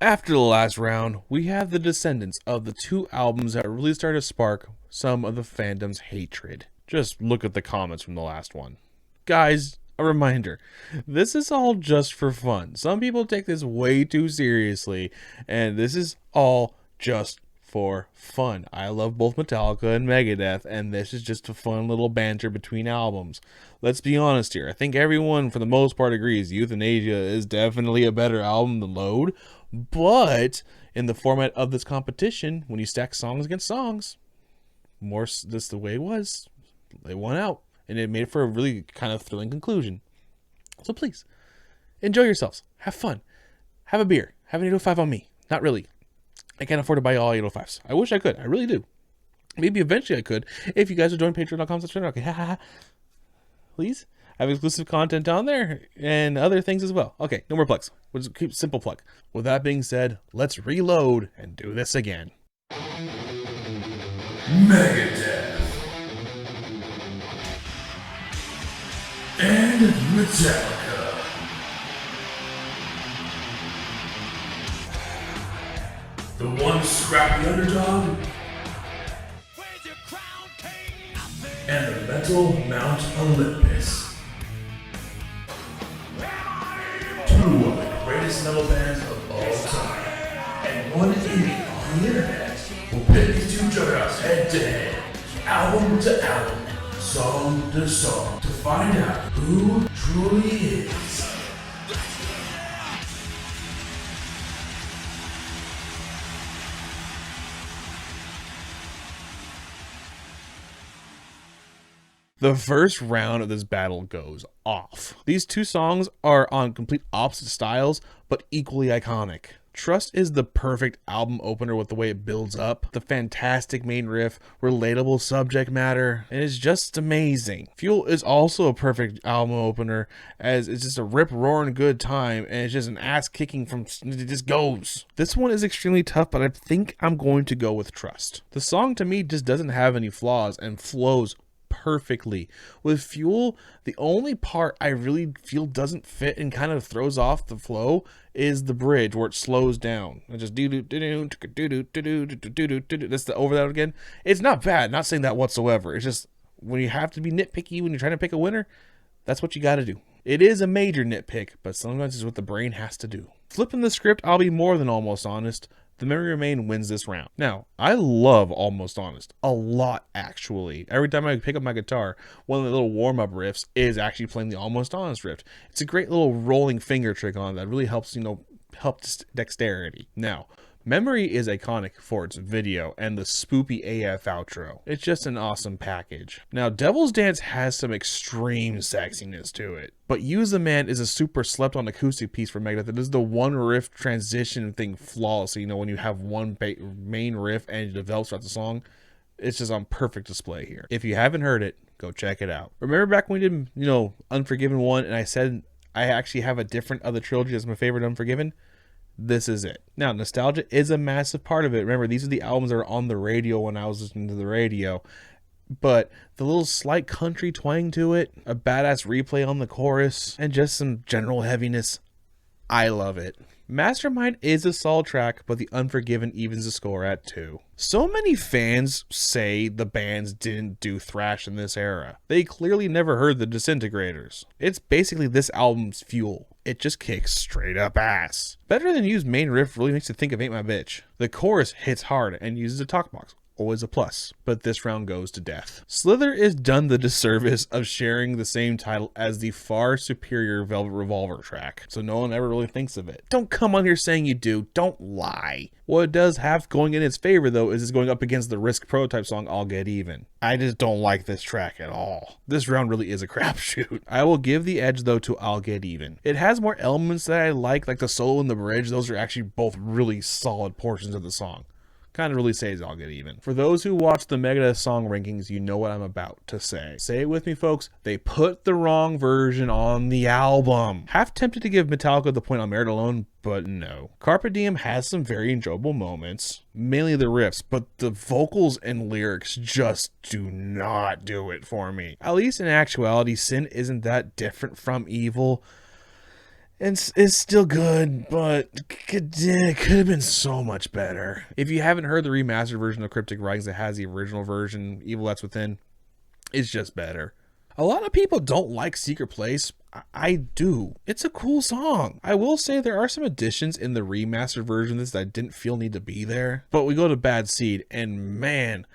After the last round, we have the descendants of the 2 albums that really started to spark some of the fandom's hatred. Just look at the comments from the last one. Guys, a reminder, this is all just for fun. Some people take this way too seriously, and this is all just for fun. I love both Metallica and Megadeth, and this is just a fun little banter between albums. Let's be honest here. I think everyone, for the most part, agrees Euthanasia is definitely a better album than Load, but in the format of this competition, when you stack songs against songs, this the way it was. They won out. And it made for a really kind of thrilling conclusion. So please, enjoy yourselves. Have fun. have a beer. Have an 805 on me. Not really. I can't afford to buy all 805s. I wish I could. I really do. Maybe eventually I could if you guys would join patreon.com/Fenrirock. Okay, please. I have exclusive content on there and other things as well. Okay, no more plugs. We'll just keep simple plug. With that being said, let's reload and do this again. Megadeth and Metallica. The one scrappy underdog and the Metal Mount Olympus. Two of the greatest metal bands of all time, and one idiot on the internet will pit these two juggernauts head to head, album to album, song to song, to find out who truly is The first round of this battle goes off. These two songs are on complete opposite styles, but equally iconic. Trust is the perfect album opener with the way it builds up, the fantastic main riff, relatable subject matter, and it's just amazing. Fuel is also a perfect album opener, as it's just a rip-roaring good time, and it's just an ass-kicking from, it just goes. This one is extremely tough, but I think I'm going to go with Trust. The song to me just doesn't have any flaws and flows perfectly. With Fuel, the only part I really feel doesn't fit and kind of throws off the flow is the bridge where it slows down. It just do do do do do do do do. That's the over that again. It's not bad, not saying that whatsoever. It's just when you have to be nitpicky when you're trying to pick a winner, that's what you got to do. It is a major nitpick, but sometimes it's what the brain has to do. Flipping the script, I'll be more than almost honest. The Memory Remain wins this round. Now, I love Almost Honest a lot, actually. Every time I pick up my guitar, one of the little warm-up riffs is actually playing the Almost Honest riff. It's a great little rolling finger trick on that really helps, help dexterity. Now, Memory is iconic for its video and the spoopy AF outro. It's just an awesome package. Now, Devil's Dance has some extreme sexiness to it, but Use the Man is a super slept on acoustic piece for Megadeth. It is the one riff transition thing flawlessly. When you have one main riff and it develops throughout the song, it's just on perfect display here. If you haven't heard it, go check it out. Remember back when we did, Unforgiven 1, and I said I actually have a different other trilogy as my favorite Unforgiven? This is it. Now, nostalgia is a massive part of it. Remember, these are the albums that were on the radio when I was listening to the radio. But the little slight country twang to it, a badass replay on the chorus, and just some general heaviness. I love it. Mastermind is a solid track, but the Unforgiven evens the score at 2. So many fans say the bands didn't do thrash in this era. They clearly never heard the Disintegrators. It's basically this album's Fuel. It just kicks straight up ass. Better Than You's main riff really makes you think of Ain't My Bitch. The chorus hits hard and uses a talk box. Always a plus, but this round goes to Death. Slither is done the disservice of sharing the same title as the far superior Velvet Revolver track, so no one ever really thinks of it. Don't come on here saying you do, don't lie. What it does have going in its favor though is it's going up against the Risk Prototype song I'll Get Even. I just don't like this track at all. This round really is a crapshoot. I will give the edge though to I'll Get Even. It has more elements that I like the solo and the bridge. Those are actually both really solid portions of the song. Kind of really says I'll Get Even. For those who watch the Megadeth song rankings, you know what I'm about to say. Say it with me, folks. They put the wrong version on the album. Half tempted to give Metallica the point on Merit Alone, but no. Carpe Diem has some very enjoyable moments, mainly the riffs, but the vocals and lyrics just do not do it for me. At least in actuality, Sin isn't that different from Evil. And it's still good, but it could have been so much better. If you haven't heard the remastered version of Cryptic Writings that has the original version, Evil That's Within, it's just better. A lot of people don't like Secret Place. I do. It's a cool song. I will say there are some additions in the remastered version that I didn't feel need to be there. But we go to Bad Seed, and man,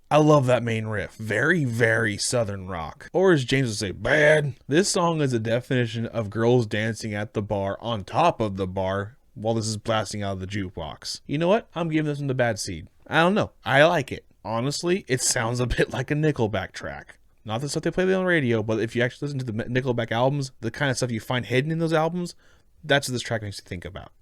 I love that main riff. Very, very southern rock. Or as James would say, bad. This song is a definition of girls dancing at the bar on top of the bar while this is blasting out of the jukebox. You know what? I'm giving this one the Bad Seed. I don't know. I like it. Honestly, it sounds a bit like a Nickelback track. Not the stuff they play on the radio, but if you actually listen to the Nickelback albums, the kind of stuff you find hidden in those albums, That's what this track makes you think about.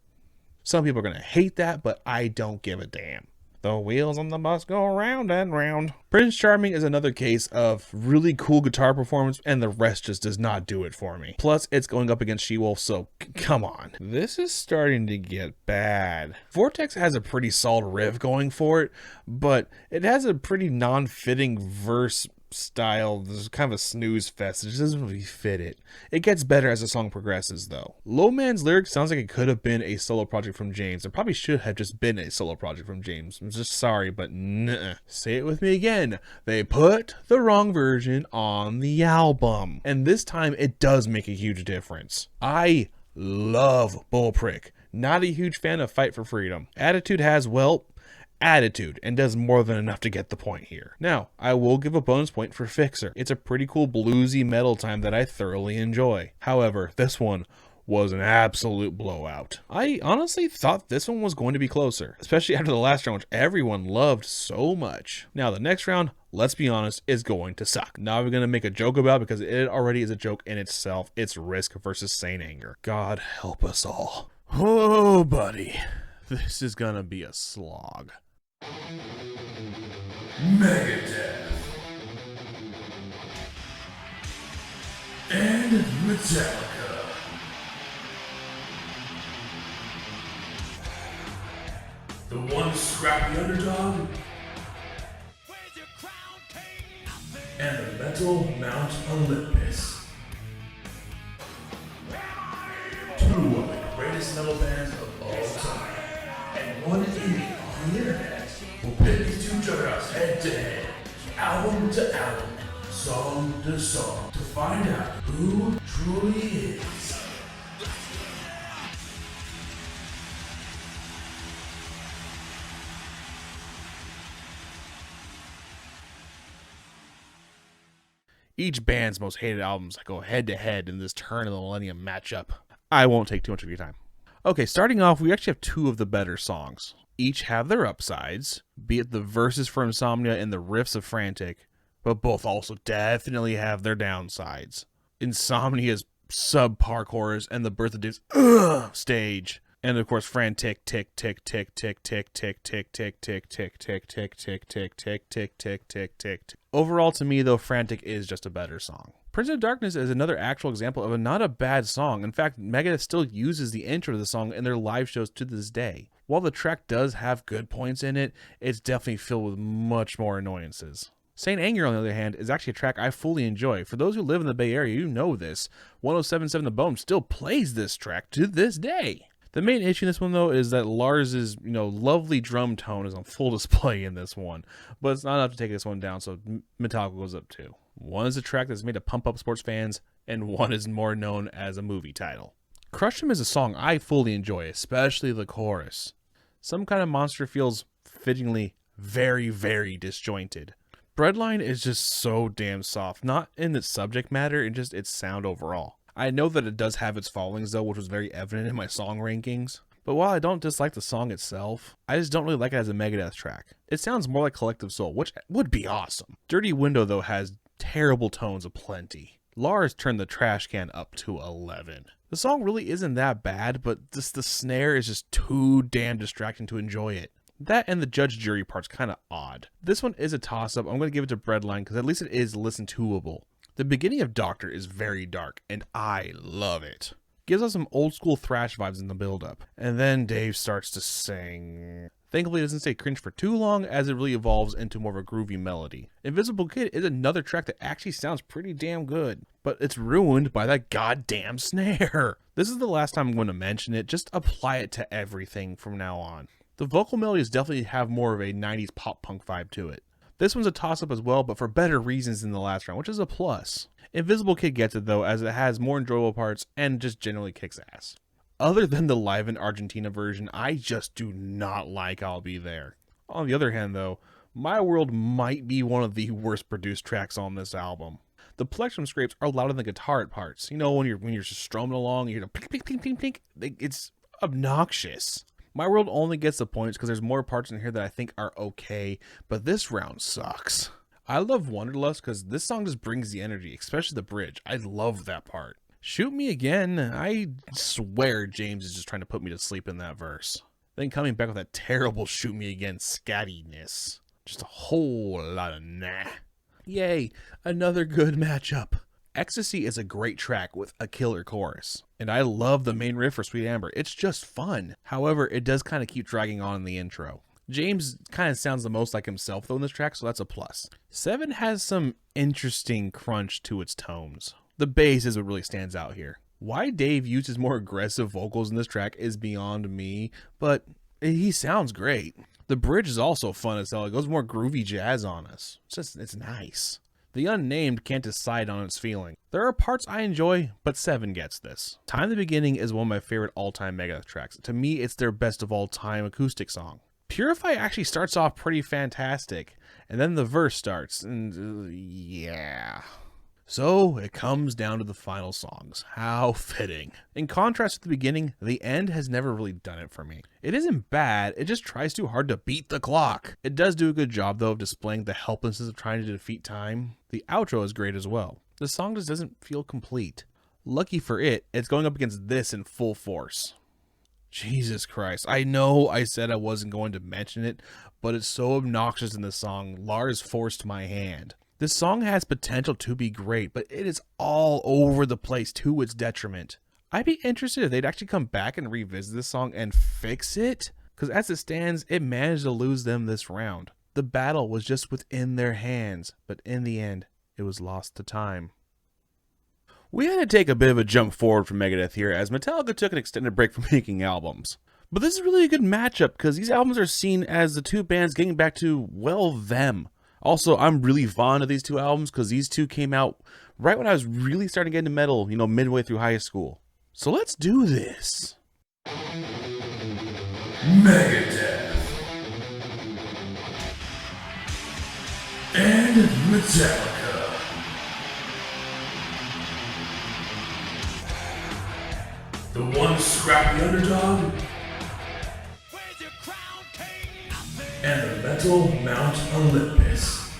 Some people are going to hate that, but I don't give a damn. The wheels on the bus go round and round. Prince Charming is another case of really cool guitar performance, and the rest just does not do it for me. Plus, it's going up against She-Wolf, so come on. This is starting to get bad. Vortex has a pretty solid riff going for it, but it has a pretty non-fitting verse style. There's kind of a snooze fest. It just doesn't really fit it. It gets better as the song progresses, though. Low Man's lyrics sounds like it could have been a solo project from James. It probably should have just been a solo project from James. I'm just sorry, but nuh-uh. Say it with me again. They put the wrong version on the album. And this time, it does make a huge difference. I love Bullprick. Not a huge fan of Fight for Freedom. Attitude has, well, attitude, and does more than enough to get the point here. Now, I will give a bonus point for Fixer. It's a pretty cool bluesy metal time that I thoroughly enjoy. However, this one was an absolute blowout. I honestly thought this one was going to be closer, especially after the last round, which everyone loved so much. Now, the next round, let's be honest, is going to suck. Now we're going to make a joke about it because it already is a joke in itself. It's Risk versus Saint Anger. God help us all. Oh, buddy. This is going to be a slog. Megadeth and Metallica. The one scrappy underdog and the Metal Mount Olympus. Two of the greatest metal bands of all time, and one idiot on the internet will pit these two juggernauts head to head, album to album, song to song, to find out who truly is each band's most hated albums go head to head in this Turn of the Millennium matchup. I won't take too much of your time. Okay, starting off, we actually have two of the better songs. Each have their upsides, be it the verses for Insomnia and the riffs of Frantic, but both also definitely have their downsides. Insomnia's subpar chorus and the Birth of Days stage. And of course, Frantic tick tick tick tick tick tick tick tick tick tick tick tick tick tick tick tick tick tick tick. Overall, to me though, Frantic is just a better song. Prince of Darkness is another actual example of a not a bad song. In fact, Megadeth still uses the intro to the song in their live shows to this day. While the track does have good points in it, it's definitely filled with much more annoyances. Saint Anger, on the other hand, is actually a track I fully enjoy. For those who live in the Bay Area, you know this. 107.7 The Bone still plays this track to this day. The main issue in this one, though, is that Lars's, lovely drum tone is on full display in this one. But it's not enough to take this one down, so Metallica goes up too. One is a track that's made to pump up sports fans, and one is more known as a movie title. Crush 'Em is a song I fully enjoy, especially the chorus. Some Kind of Monster feels fittingly very, very disjointed. Breadline is just so damn soft, not in its subject matter, in just its sound overall. I know that it does have its followings though, which was very evident in my song rankings. But while I don't dislike the song itself, I just don't really like it as a Megadeth track. It sounds more like Collective Soul, which would be awesome. Dirty Window though has terrible tones aplenty. Lars turned the trash can up to 11. The song really isn't that bad, but the snare is just too damn distracting to enjoy it. That and the judge jury part's kind of odd. This one is a toss-up. I'm going to give it to Breadline because at least it is listen-toable. The beginning of Doctor is very dark, and I love it. Gives us some old school thrash vibes in the build-up. And then Dave starts to sing. Thankfully, it doesn't stay cringe for too long as it really evolves into more of a groovy melody. Invisible Kid is another track that actually sounds pretty damn good, but it's ruined by that goddamn snare. This is the last time I'm going to mention it. Just apply it to everything from now on. The vocal melodies definitely have more of a 90s pop punk vibe to it. This one's a toss-up as well, but for better reasons than the last round, which is a plus. Invisible Kid gets it though, as it has more enjoyable parts and just generally kicks ass. Other than the live in Argentina version, I just do not like I'll Be There. On the other hand though, My World might be one of the worst produced tracks on this album. The plectrum scrapes are louder than the guitar at parts. You know, when you're just strumming along, you hear the pink, pink, pink, pink, pink. It's obnoxious. My World only gets the points because there's more parts in here that I think are okay, but this round sucks. I love Wanderlust because this song just brings the energy, especially the bridge. I love that part. Shoot me again. I swear James is just trying to put me to sleep in that verse. Then coming back with that terrible shoot me again scattiness. Just a whole lot of nah. Yay, another good matchup. Ecstasy is a great track with a killer chorus, and I love the main riff for Sweet Amber. It's just fun. However, it does kind of keep dragging on in the intro. James kind of sounds the most like himself though in this track, so that's a plus. 7 has some interesting crunch to its tones. The bass is what really stands out here. Why Dave uses more aggressive vocals in this track is beyond me, but he sounds great. The bridge is also fun as hell. It goes more groovy jazz on us. It's nice. The Unnamed can't decide on its feeling. There are parts I enjoy, but 7 gets this. Time the Beginning is one of my favorite all-time Megadeth tracks. To me, it's their best of all time acoustic song. Purify actually starts off pretty fantastic, and then the verse starts, and yeah. So it comes down to the final songs. How fitting. In contrast to the beginning, the end has never really done it for me. It isn't bad, it just tries too hard to beat the clock. It does do a good job though of displaying the helplessness of trying to defeat time. The outro is great as well. The song just doesn't feel complete. Lucky for it, it's going up against this in full force. Jesus Christ, I know I said I wasn't going to mention it, but it's so obnoxious in this song. Lars forced my hand. This song has potential to be great, but it is all over the place to its detriment. I'd be interested if they'd actually come back and revisit this song and fix it, because as it stands, it managed to lose them this round. The battle was just within their hands, but in the end, it was lost to time. We had to take a bit of a jump forward from Megadeth here, as Metallica took an extended break from making albums. But this is really a good matchup, because these albums are seen as the two bands getting back to, well, them. Also, I'm really fond of these two albums because these two came out right when I was really starting to get into metal, midway through high school. So let's do this. Megadeth and Metallica. The one scrappy underdog and the metal Mount Olympus.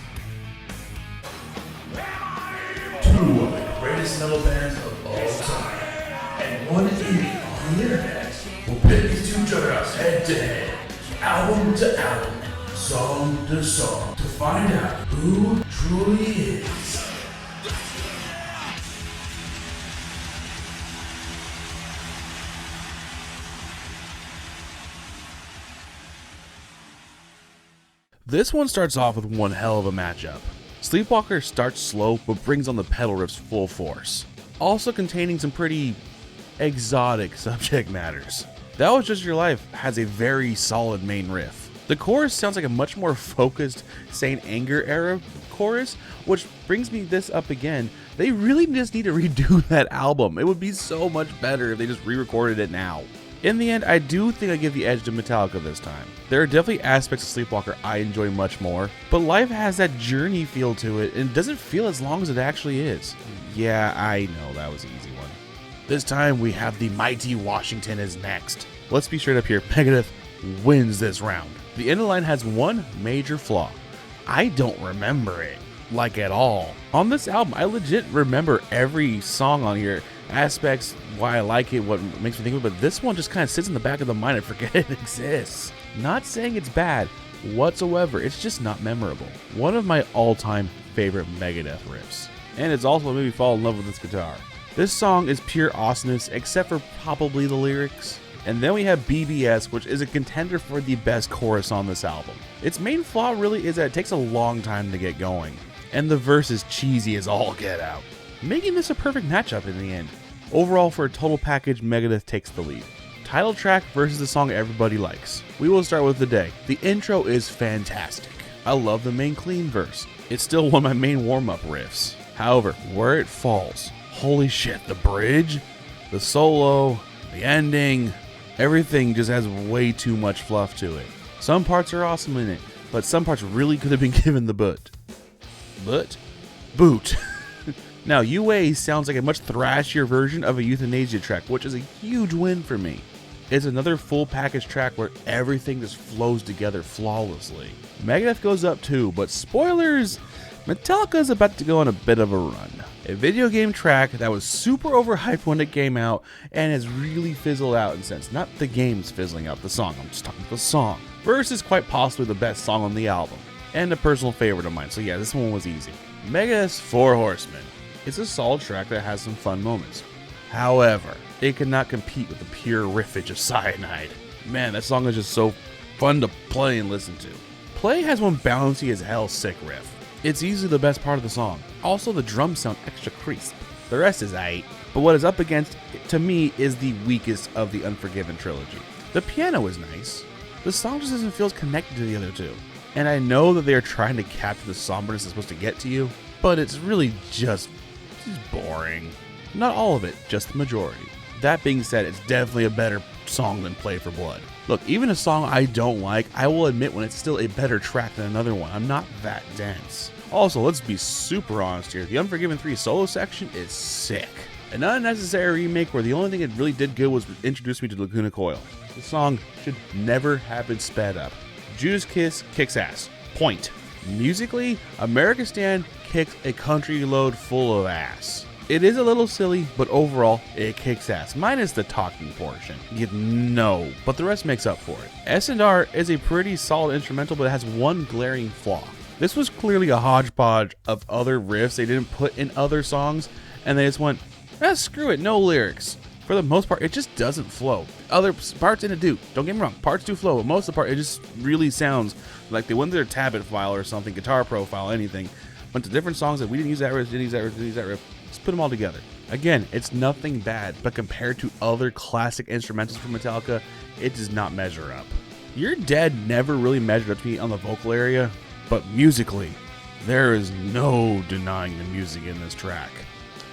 Two of the greatest metal bands of all time, and one idiot on the internet will pit these two juggernaut head to head, album to album, song to song, to find out who truly is This one starts off with one hell of a matchup. Sleepwalker starts slow but brings on the pedal riffs full force, also containing some pretty exotic subject matters. That Was Just Your Life has a very solid main riff. The chorus sounds like a much more focused Saint Anger era chorus, which brings me this up again. They really just need to redo that album. It would be so much better if they just re-recorded it now. In the end, I do think I give the edge to Metallica this time. There are definitely aspects of Sleepwalker I enjoy much more, but Life has that journey feel to it and doesn't feel as long as it actually is. Yeah, I know that was an easy one. This time we have the mighty Washington is next. Let's be straight up here, Megadeth wins this round. The end of the line has one major flaw. I don't remember it, like at all. On this album, I legit remember every song on here, aspects, why I like it, what makes me think of it, but this one just kind of sits in the back of the mind. I forget it exists. Not saying it's bad whatsoever, it's just not memorable. One of my all-time favorite Megadeth riffs, and it's also what made me fall in love with this guitar. This song is pure awesomeness, except for probably the lyrics. And then we have BBS, which is a contender for the best chorus on this album. Its main flaw really is that it takes a long time to get going, and the verse is cheesy as all get out, making this a perfect matchup in the end. Overall, for a total package, Megadeth takes the lead. Title track versus the song everybody likes. We will start with The Day. The intro is fantastic. I love the main clean verse. It's still one of my main warm-up riffs. However, where it falls, holy shit, the bridge, the solo, the ending, everything just has way too much fluff to it. Some parts are awesome in it, but some parts really could have been given the boot. Now, UA sounds like a much thrashier version of a Euthanasia track, which is a huge win for me. It's another full package track where everything just flows together flawlessly. Megadeth goes up too, but spoilers, Metallica is about to go on a bit of a run. A video game track that was super overhyped when it came out and has really fizzled out in a sense. Not the game's fizzling out, the song. I'm just talking about the song. Verse is quite possibly the best song on the album, and a personal favorite of mine, so yeah, this one was easy. Megadeth's Four Horsemen. It's a solid track that has some fun moments. However, it cannot compete with the pure riffage of Cyanide. Man, that song is just so fun to play and listen to. Play has one bouncy as hell sick riff. It's easily the best part of the song. Also, the drums sound extra crisp. The rest is aight, but what is up against, to me, is the weakest of the Unforgiven trilogy. The piano is nice. The song just doesn't feel as connected to the other two. And I know that they are trying to capture the somberness it's supposed to get to you, but it's really just boring. Not all of it, just the majority. That being said, it's definitely a better song than Play for Blood. Look, even a song I don't like, I will admit when it's still a better track than another one. I'm not that dense. Also, let's be super honest here. The Unforgiven 3 solo section is sick. An unnecessary remake where the only thing it really did good was introduce me to Laguna Coil. The song should never have been sped up. Judas Kiss kicks ass. Point. Musically, American Stand kicks a country load full of ass. It is a little silly, but overall, it kicks ass, minus the talking portion. But the rest makes up for it. S&R is a pretty solid instrumental, but it has one glaring flaw. This was clearly a hodgepodge of other riffs they didn't put in other songs, and they just went, screw it, no lyrics. For the most part, it just doesn't flow. Other parts in it do. Don't get me wrong, parts do flow, but most of the part, it just really sounds like they went to their tablet file or something, guitar profile, anything, went to different songs that we didn't use that riff, didn't use that riff, didn't use that riff. Just put them all together. Again, it's nothing bad, but compared to other classic instrumentals from Metallica, it does not measure up. You're Dead never really measured up to me on the vocal area, but musically, there is no denying the music in this track.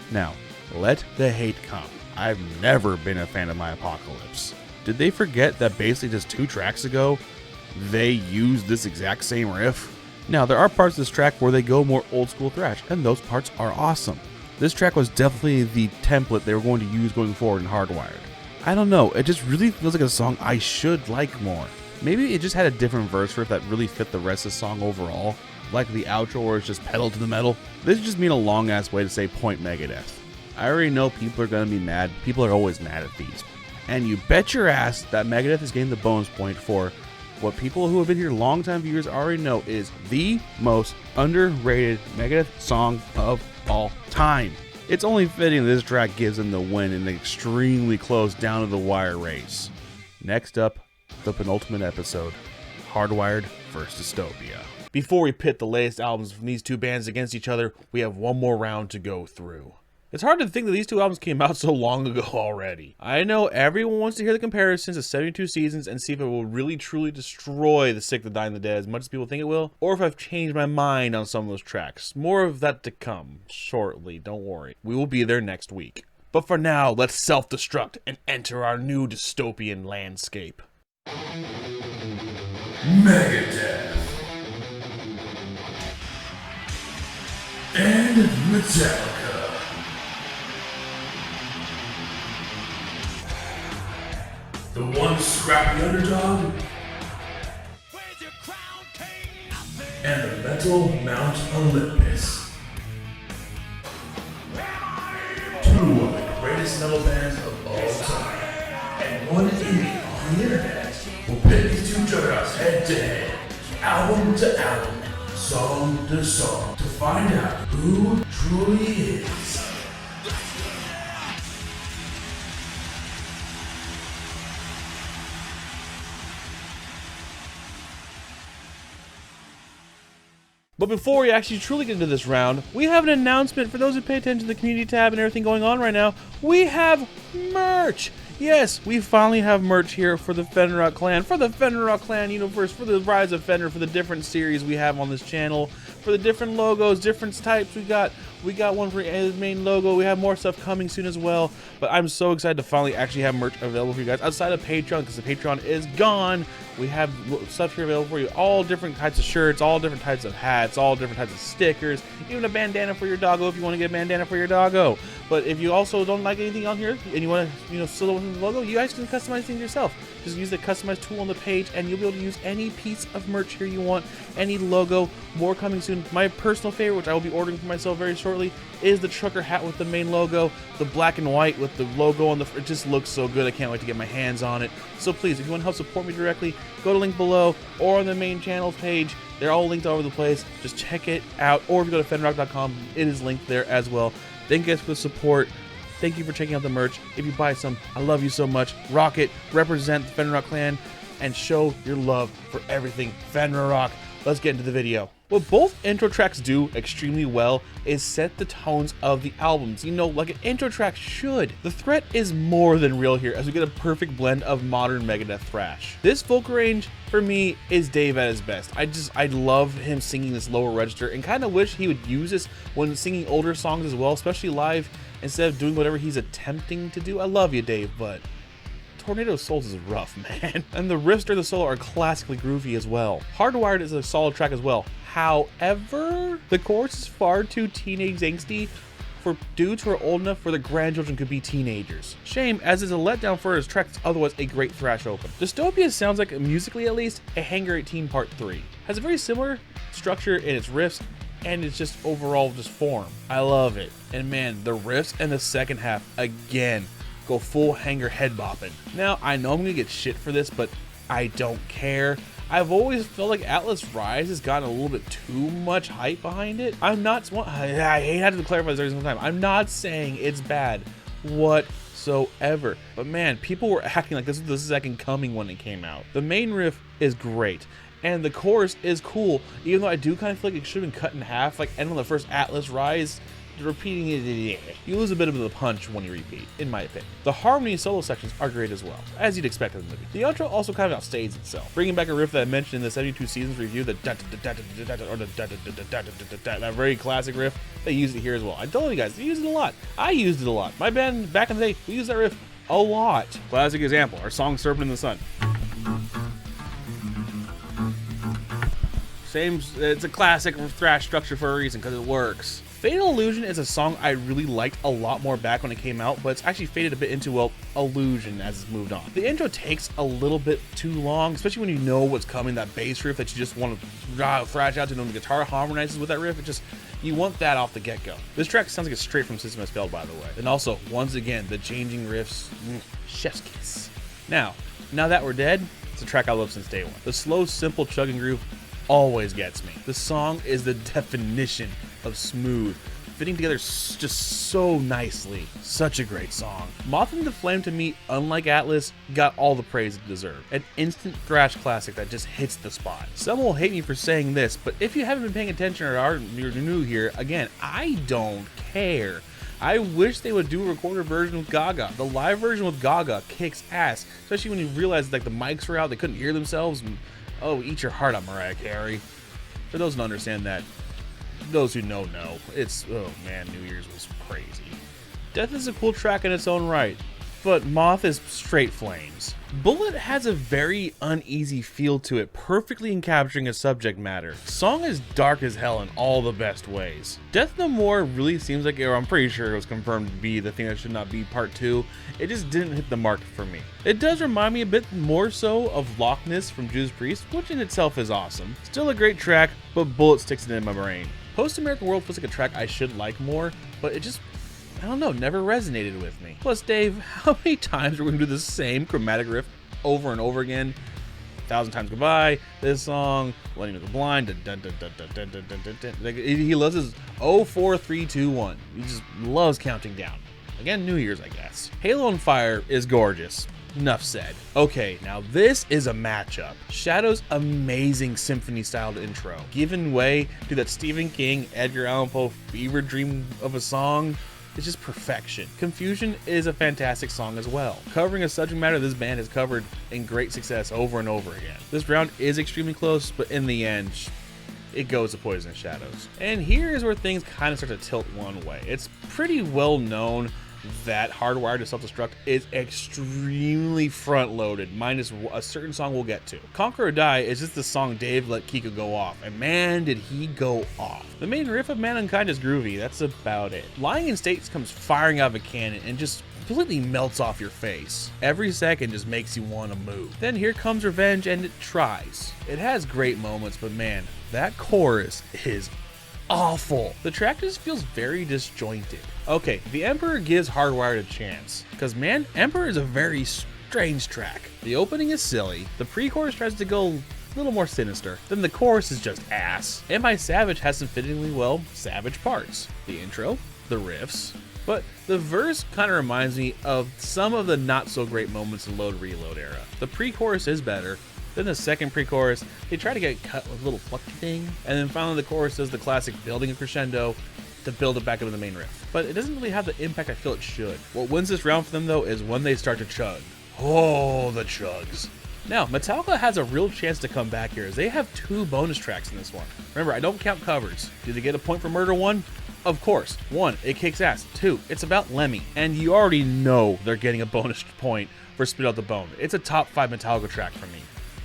Now, let the hate come. I've never been a fan of My Apocalypse. Did they forget that basically just 2 tracks ago, they used this exact same riff? Now, there are parts of this track where they go more old school thrash, and those parts are awesome. This track was definitely the template they were going to use going forward in Hardwired. I don't know, it just really feels like a song I should like more. Maybe it just had a different verse riff that really fit the rest of the song overall, like the outro where it's just pedal to the metal. This just mean a long ass way to say point Megadeth. I already know people are gonna be mad, people are always mad at these. And you bet your ass that Megadeth is getting the bonus point for what people who have been here longtime viewers already know is the most underrated Megadeth song of all time. It's only fitting this track gives them the win in an extremely close down to the wire race. Next up, the penultimate episode, Hardwired vs. Dystopia. Before we pit the latest albums from these two bands against each other, we have one more round to go through. It's hard to think that these two albums came out so long ago already. I know everyone wants to hear the comparisons of 72 seasons and see if it will really truly destroy The Sick, the Dying, the Dead as much as people think it will, or if I've changed my mind on some of those tracks. More of that to come shortly, don't worry. We will be there next week. But for now, let's self-destruct and enter our new dystopian landscape. Megadeth and Metallica. The one scrappy underdog and the Metal Mount Olympus. 2 of the greatest metal bands of all time, and one idiot on the internet will pit these 2 juggernauts head to head, album to album, song to song, to find out who truly is But before we actually truly get into this round, we have an announcement for those who pay attention to the community tab and everything going on right now. We have merch! Yes, we finally have merch here for the Fenrirock clan, for the Fenrirock clan universe, for the Rise of Fenrir, for the different series we have on this channel, for the different logos, different types we got one for the main logo. We have more stuff coming soon as well. But I'm so excited to finally actually have merch available for you guys outside of Patreon, because the Patreon is gone. We have stuff here available for you, all different types of shirts, all different types of hats, all different types of stickers, even a bandana for your doggo if you want to get a bandana for your doggo. But if you also don't like anything on here and you want to, still want custom logo, you guys can customize things yourself. Just use the customize tool on the page and you'll be able to use any piece of merch here you want, any logo. More coming soon. My personal favorite, which I will be ordering for myself very shortly, is the trucker hat with the main logo, the black and white with the logo on the it just looks so good. I can't wait to get my hands on it. So please, if you want to help support me directly, go to link below or on the main channel page. They're all linked all over the place. Just check it out. Or if you go to Fenrirock.com, it is linked there as well. Thank you guys for the support. Thank you for checking out the merch. If you buy some, I love you so much. Rock it, represent the Fenrirock clan, and show your love for everything Fenrirock. Let's get into the video. What both intro tracks do extremely well is set the tones of the albums, you know, like an intro track should. The threat is more than real here as we get a perfect blend of modern Megadeth thrash. This vocal range, for me, is Dave at his best. I love him singing this lower register and kind of wish he would use this when singing older songs as well, especially live, instead of doing whatever he's attempting to do. I love you, Dave, but Tornado Souls is rough, man. And the riffs during the solo are classically groovy as well. Hardwired is a solid track as well. However, the chorus is far too teenage angsty for dudes who are old enough where their grandchildren could be teenagers. Shame, as is a letdown for his track that's otherwise a great thrash open. Dystopia sounds like, musically at least, a Hangar 18 Part 3. Has a very similar structure in its riffs, and it's just overall just form. I love it. And man, the riffs and the second half, again, go full Hangar head bopping. Now, I know I'm gonna get shit for this, but I don't care. I've always felt like Atlas Rise has gotten a little bit too much hype behind it. I'm not, I hate having to clarify this every single time. I'm not saying it's bad whatsoever. But man, people were acting like this was the second coming when it came out. The main riff is great. And the chorus is cool, even though I do kind of feel like it should have been cut in half, like end on the first Atlas Rise. Repeating it, you lose a bit of the punch when you repeat, in my opinion. The harmony solo sections are great as well, as you'd expect in the movie. The outro also kind of outstays itself, bringing back a riff that I mentioned in the 72 Seasons review, that very classic riff. They used it here as well. I told you guys, they used it a lot. I used it a lot. My band back in the day, we used that riff a lot. Classic example, our song Serpent in the Sun. Same, it's a classic thrash structure for a reason, because it works. Fatal Illusion is a song I really liked a lot more back when it came out, but it's actually faded a bit into, well, illusion as it's moved on. The intro takes a little bit too long, especially when you know what's coming, that bass riff that you just want to thrash out to, when the guitar harmonizes with that riff, it just, you want that off the get-go. This track sounds like it's straight from System has Failed, by the way. And also, once again, the changing riffs, chef's kiss. Now that we're dead, it's a track I love since day one. The slow, simple chugging groove always gets me. The song is the definition of smooth, fitting together just so nicely. Such a great song. Moth into Flame, to me, unlike Atlas, got all the praise it deserved. An instant thrash classic that just hits the spot. Some will hate me for saying this, but if you haven't been paying attention or you're new here, again, I don't care. I wish they would do a recorded version with Gaga. The live version with Gaga kicks ass, especially when you realize like the mics were out, they couldn't hear themselves, and oh, eat your heart out, Mariah Carey. For those who don't understand that, those who know. It's, oh man, New Year's was crazy. Death is a cool track in its own right, but Moth is straight flames. Bullet has a very uneasy feel to it, perfectly encapturing its subject matter. Song is dark as hell in all the best ways. Death No More really seems like, or I'm pretty sure it was confirmed to be the thing that should not be part 2. It just didn't hit the mark for me. It does remind me a bit more so of Loch Ness from Judas Priest, which in itself is awesome. Still a great track, but Bullet sticks it in my brain. Post American World feels like a track I should like more, but it just, I don't know, never resonated with me. Plus, Dave, how many times are we going to do the same chromatic riff over and over again? 1,000 Times Goodbye, this song, Letting of the Blind, like, he loves his 0, 4, 3, 2, 1. He just loves counting down. Again, New Year's, I guess. Halo on Fire is gorgeous. Enough said. Okay, now this is a matchup. Shadow's amazing symphony-styled intro, giving way to that Stephen King, Edgar Allan Poe fever dream of a song. It's just perfection. Confusion is a fantastic song as well, covering a subject matter this band has covered in great success over and over again. This round is extremely close, but in the end, it goes to Poisonous Shadows. And here is where things kind of start to tilt one way. It's pretty well known that Hardwired to Self-Destruct is extremely front-loaded, minus a certain song we'll get to. Conquer or Die is just the song Dave let Kiko go off, and man, did he go off. The main riff of Man Unkind is groovy, that's about it. Lying in State comes firing out of a cannon and just completely melts off your face. Every second just makes you want to move. Then here comes Revenge, and it tries. It has great moments, but man, that chorus is awful. The track just feels very disjointed. Okay, the Emperor gives Hardwired a chance, because man, Emperor is a very strange track. The opening is silly, the pre-chorus tries to go a little more sinister, then the chorus is just ass. And by Savage has some fittingly well savage parts. The intro, the riffs, but the verse kind of reminds me of some of the not so great moments in Load Reload era. The pre-chorus is better. Then the second pre-chorus, they try to get cut with a little plucky thing, and then finally the chorus does the classic building a crescendo to build it back into the main riff. But it doesn't really have the impact I feel it should. What wins this round for them though is when they start to chug. Oh, the chugs. Now, Metallica has a real chance to come back here as they have 2 bonus tracks in this one. Remember, I don't count covers. Do they get a point for Murder 1? Of course. 1, it kicks ass. 2, it's about Lemmy. And you already know they're getting a bonus point for Spit Out the Bone. It's a top 5 Metallica track for me.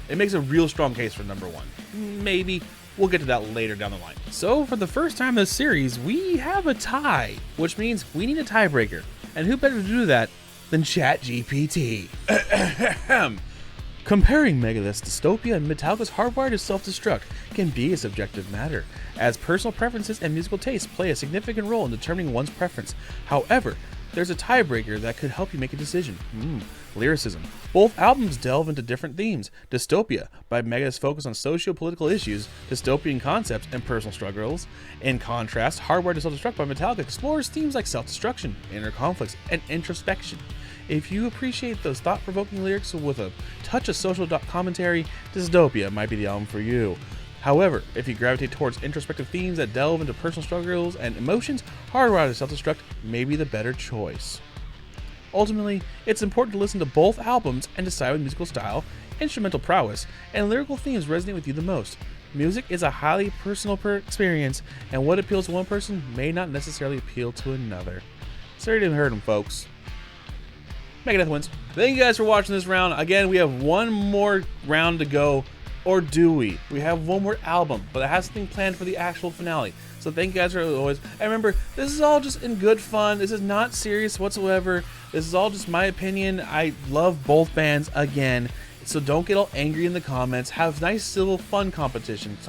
It makes a real strong case for number 1. Maybe. We'll get to that later down the line. So, for the first time in this series, we have a tie, which means we need a tiebreaker. And who better to do that than ChatGPT? Comparing Megadeth's Dystopia and Metallica's Hardwired to Self-Destruct can be a subjective matter, as personal preferences and musical tastes play a significant role in determining one's preference. However, there's a tiebreaker that could help you make a decision. Lyricism. Both albums delve into different themes. Dystopia, by Megadeth's focus on socio-political issues, dystopian concepts, and personal struggles. In contrast, Hardwired to Self-Destruct by Metallica explores themes like self-destruction, inner conflicts, and introspection. If you appreciate those thought-provoking lyrics with a touch of social commentary, Dystopia might be the album for you. However, if you gravitate towards introspective themes that delve into personal struggles and emotions, Hardwired to Self-Destruct may be the better choice. Ultimately, it's important to listen to both albums and decide what musical style, instrumental prowess, and lyrical themes resonate with you the most. Music is a highly personal experience, and what appeals to one person may not necessarily appeal to another. Sorry you didn't hurt him, folks. Megadeth wins. Thank you guys for watching this round. Again, we have one more round to go. Or do we? We have one more album, but it has something planned for the actual finale. So thank you guys for always. And remember, this is all just in good fun. This is not serious whatsoever. This is all just my opinion. I love both bands again. So don't get all angry in the comments. Have nice, civil, fun conversations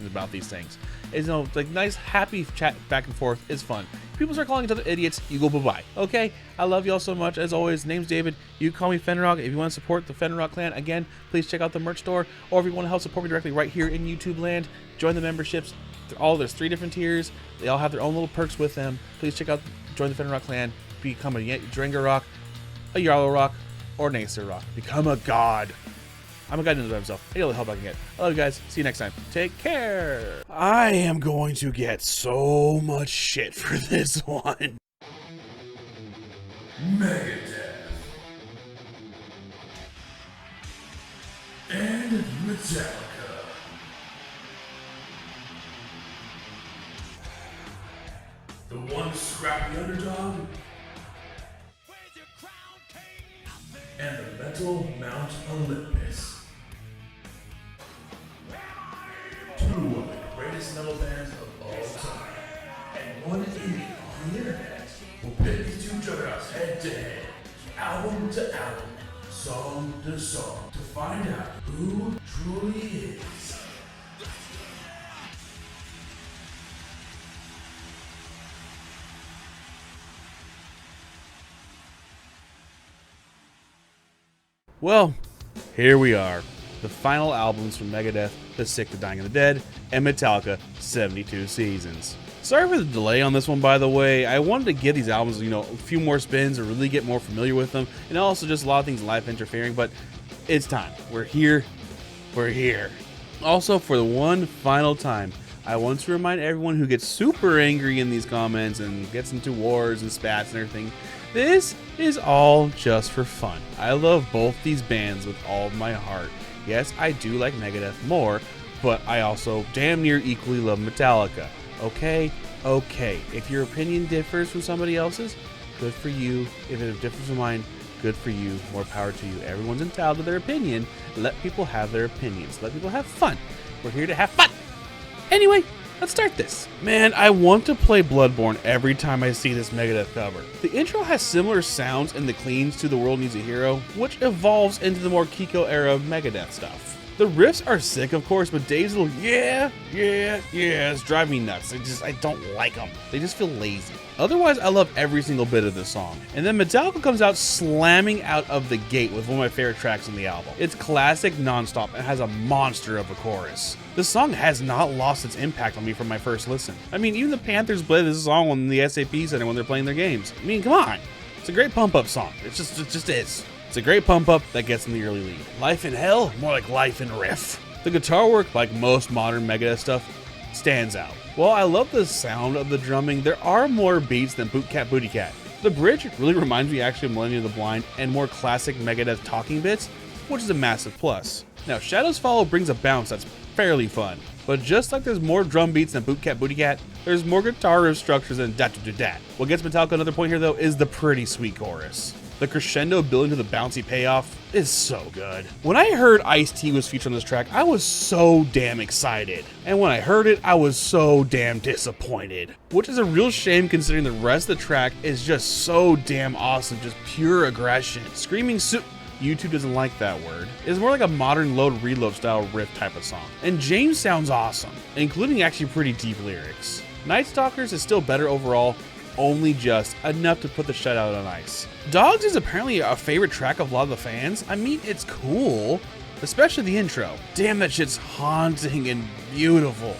about these things. It's, you know, like nice, happy chat back and forth is fun. If people start calling each other idiots, you go bye-bye. Okay? I love y'all so much. As always, name's David. You can call me Fenrirock. If you want to support the Fenrirock clan, again, please check out the merch store. Or if you want to help support me directly right here in YouTube land, join the memberships. There's 3 different tiers. They all have their own little perks with them. Please check out, join the Fenrirock clan. Become a Drenga Rock, a Yarlow Rock, or an Acer Rock. Become a god. I'm a guy to himself. Any other help I can get. I love you guys. See you next time. Take care. I am going to get so much shit for this one. Megadeth and Metallica. The one scrappy underdog and the Metal Mount Olympus. 2 of the greatest metal bands of all time, and one idiot on the internet will pit these 2 juggernauts head to head, album to album, song to song, to find out who truly is Well, here we are. The final albums from Megadeth, The Sick, The Dying, and The Dead, and Metallica, 72 Seasons. Sorry for the delay on this one, by the way. I wanted to give these albums, a few more spins or really get more familiar with them, and also just a lot of things life interfering, but it's time. We're here. We're here. Also, for the one final time, I want to remind everyone who gets super angry in these comments and gets into wars and spats and everything, this is all just for fun. I love both these bands with all of my heart. Yes, I do like Megadeth more, but I also damn near equally love Metallica. Okay? Okay. If your opinion differs from somebody else's, good for you. If it differs from mine, good for you. More power to you. Everyone's entitled to their opinion. Let people have their opinions. Let people have fun. We're here to have fun. Anyway, Let's start this. Man, I want to play Bloodborne every time I see this Megadeth cover. The intro has similar sounds in the cleans to The World Needs a Hero, which evolves into the more Kiko era Megadeth stuff. The riffs are sick, of course, but Dave's little yeah, it's driving me nuts. I don't like them. They just feel lazy. Otherwise, I love every single bit of this song. And then Metallica comes out slamming out of the gate with one of my favorite tracks on the album. It's classic nonstop and has a monster of a chorus. The song has not lost its impact on me from my first listen. I mean, even the Panthers play this song on the SAP Center when they're playing their games. I mean, come on. It's a great pump-up song. It just is. It's a great pump-up that gets in the early lead. Life in Hell? More like Life in Riff. The guitar work, like most modern Megadeth stuff, stands out. While I love the sound of the drumming, there are more beats than Boot Cat Booty Cat. The bridge really reminds me actually of Millennium of the Blind and more classic Megadeth talking bits, which is a massive plus. Now, Shadows Follow brings a bounce that's fairly fun, but just like there's more drum beats than Boot Cat Booty Cat, there's more guitar riff structures than dat-da-da-dat. What gets Metallica another point here though is the pretty sweet chorus. The crescendo building to the bouncy payoff is so good. When I heard Ice-T was featured on this track, I was so damn excited. And when I heard it, I was so damn disappointed. Which is a real shame considering the rest of the track is just so damn awesome, just pure aggression. Screaming YouTube doesn't like that word. It's more like a modern load reload style riff type of song. And James sounds awesome, including actually pretty deep lyrics. Night Stalkers is still better overall, only just enough to put the shutout on ice. Dogs is apparently a favorite track of a lot of the fans. I mean, it's cool, especially the intro. Damn, that shit's haunting and beautiful.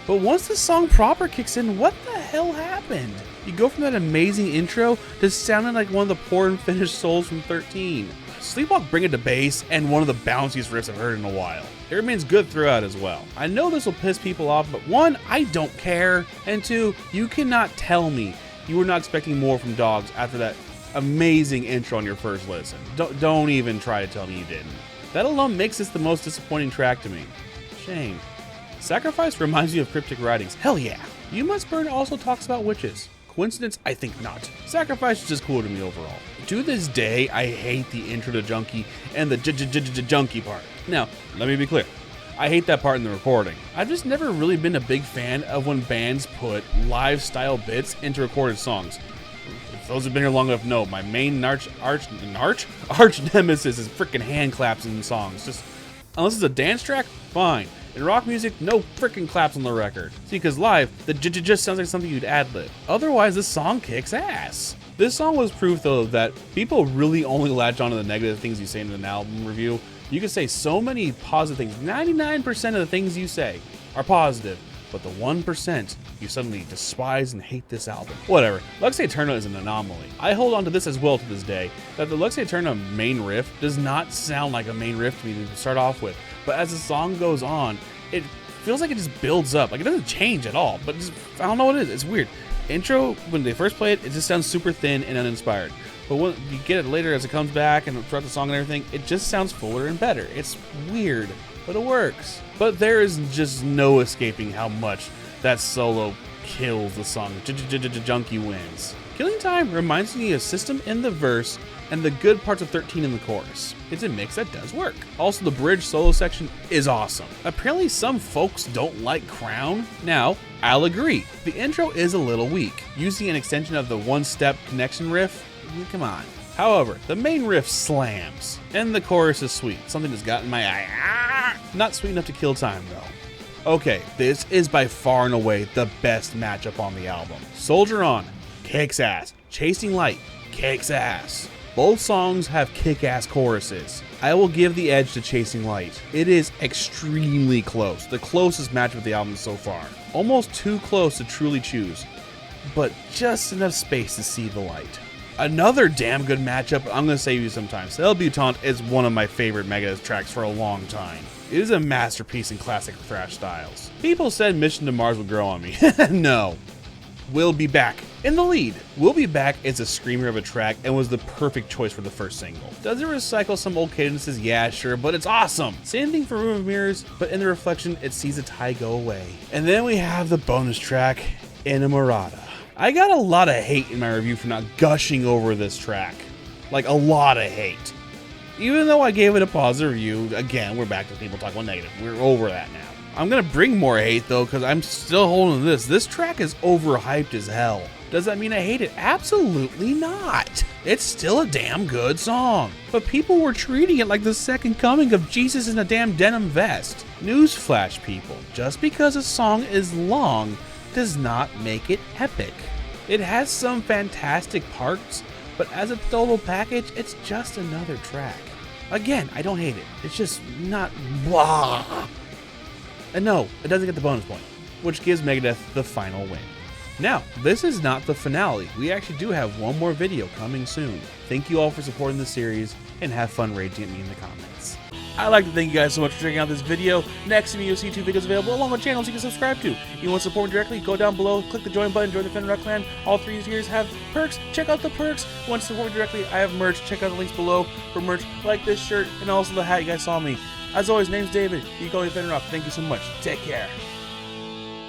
But once the song proper kicks in, what the hell happened? You go from that amazing intro to sounding like one of the poor and finished souls from 13. Sleepwalk bring it to bass and one of the bounciest riffs I've heard in a while. It remains good throughout as well. I know this will piss people off, but one, I don't care, and two, you cannot tell me you were not expecting more from Dogs after that amazing intro on your first listen. Don't even try to tell me you didn't. That alone makes this the most disappointing track to me. Shame. Sacrifice reminds me of Cryptic Writings. Hell yeah. You Must Burn also talks about witches. Coincidence? I think not. Sacrifice is just cool to me overall. To this day, I hate the intro to Junkie and the Junkie part. Now, let me be clear. I hate that part in the recording. I've just never really been a big fan of when bands put live style bits into recorded songs. If those who've been here long enough know, my main arch nemesis is freaking hand claps in songs. Just unless it's a dance track, fine. In rock music, no freaking claps on the record. See, because live, the just sounds like something you'd ad-lib. Otherwise, this song kicks ass. This song was proof, though, that people really only latch onto the negative things you say in an album review. You can say so many positive things. 99% of the things you say are positive, but the 1% you suddenly despise and hate this album. Whatever. Lux Aeterna is an anomaly. I hold on to this as well to this day, that the Lux Aeterna main riff does not sound like a main riff to me to start off with, but as the song goes on, it feels like it just builds up. Like, it doesn't change at all, but just, I don't know what it is. It's weird. Intro, when they first play it, it just sounds super thin and uninspired. But when you get it later as it comes back and throughout the song and everything, it just sounds fuller and better. It's weird, but it works. But there is just no escaping how much that solo kills the song. Junkie wins. Killing Time reminds me of System in the verse and the good parts of 13 in the chorus. It's a mix that does work. Also, the bridge solo section is awesome. Apparently, some folks don't like Crown. Now, I'll agree. The intro is a little weak. Using an extension of the one-step connection riff, come on. However, the main riff slams, and the chorus is sweet. Something that's got in my eye. Not sweet enough to kill time, though. Okay, this is by far and away the best matchup on the album. Soldier On kicks ass. Chasing Light kicks ass. Both songs have kick-ass choruses. I will give the edge to Chasing Light. It is extremely close, the closest matchup of the album so far. Almost too close to truly choose, but just enough space to see the light. Another damn good matchup I'm going to save you sometime. Cell Butant is one of my favorite Megadeth tracks for a long time. It is a masterpiece in classic thrash styles. People said Mission to Mars would grow on me. No. We'll Be Back in the lead. We'll Be Back is a screamer of a track and was the perfect choice for the first single. Does it recycle some old cadences? Yeah, sure, but it's awesome. Same thing for Room of Mirrors, but in the reflection, it sees a tie go away. And then we have the bonus track, Inamorata. I got a lot of hate in my review for not gushing over this track. Like, a lot of hate. Even though I gave it a positive review, again, we're back to people talking about negative. We're over that now. I'm gonna bring more hate though, because I'm still holding this. This track is overhyped as hell. Does that mean I hate it? Absolutely not. It's still a damn good song. But people were treating it like the second coming of Jesus in a damn denim vest. Newsflash, people. Just because a song is long does not make it epic. It has some fantastic parts, but as a total package, it's just another track. Again, I don't hate it. It's just not blah. And no, it doesn't get the bonus point, which gives Megadeth the final win. Now, this is not the finale. We actually do have one more video coming soon. Thank you all for supporting the series, and have fun raging at me in the comments. I'd like to thank you guys so much for checking out this video. Next to me, you'll see 2 videos available along with channels you can subscribe to. If you want to support me directly, go down below, click the join button, join the Fenrirock clan. All 3 tiers have perks. Check out the perks. If you want to support me directly, I have merch. Check out the links below for merch like this shirt and also the hat you guys saw me. As always, name's David. You can call me Fenrirock. Thank you so much. Take care.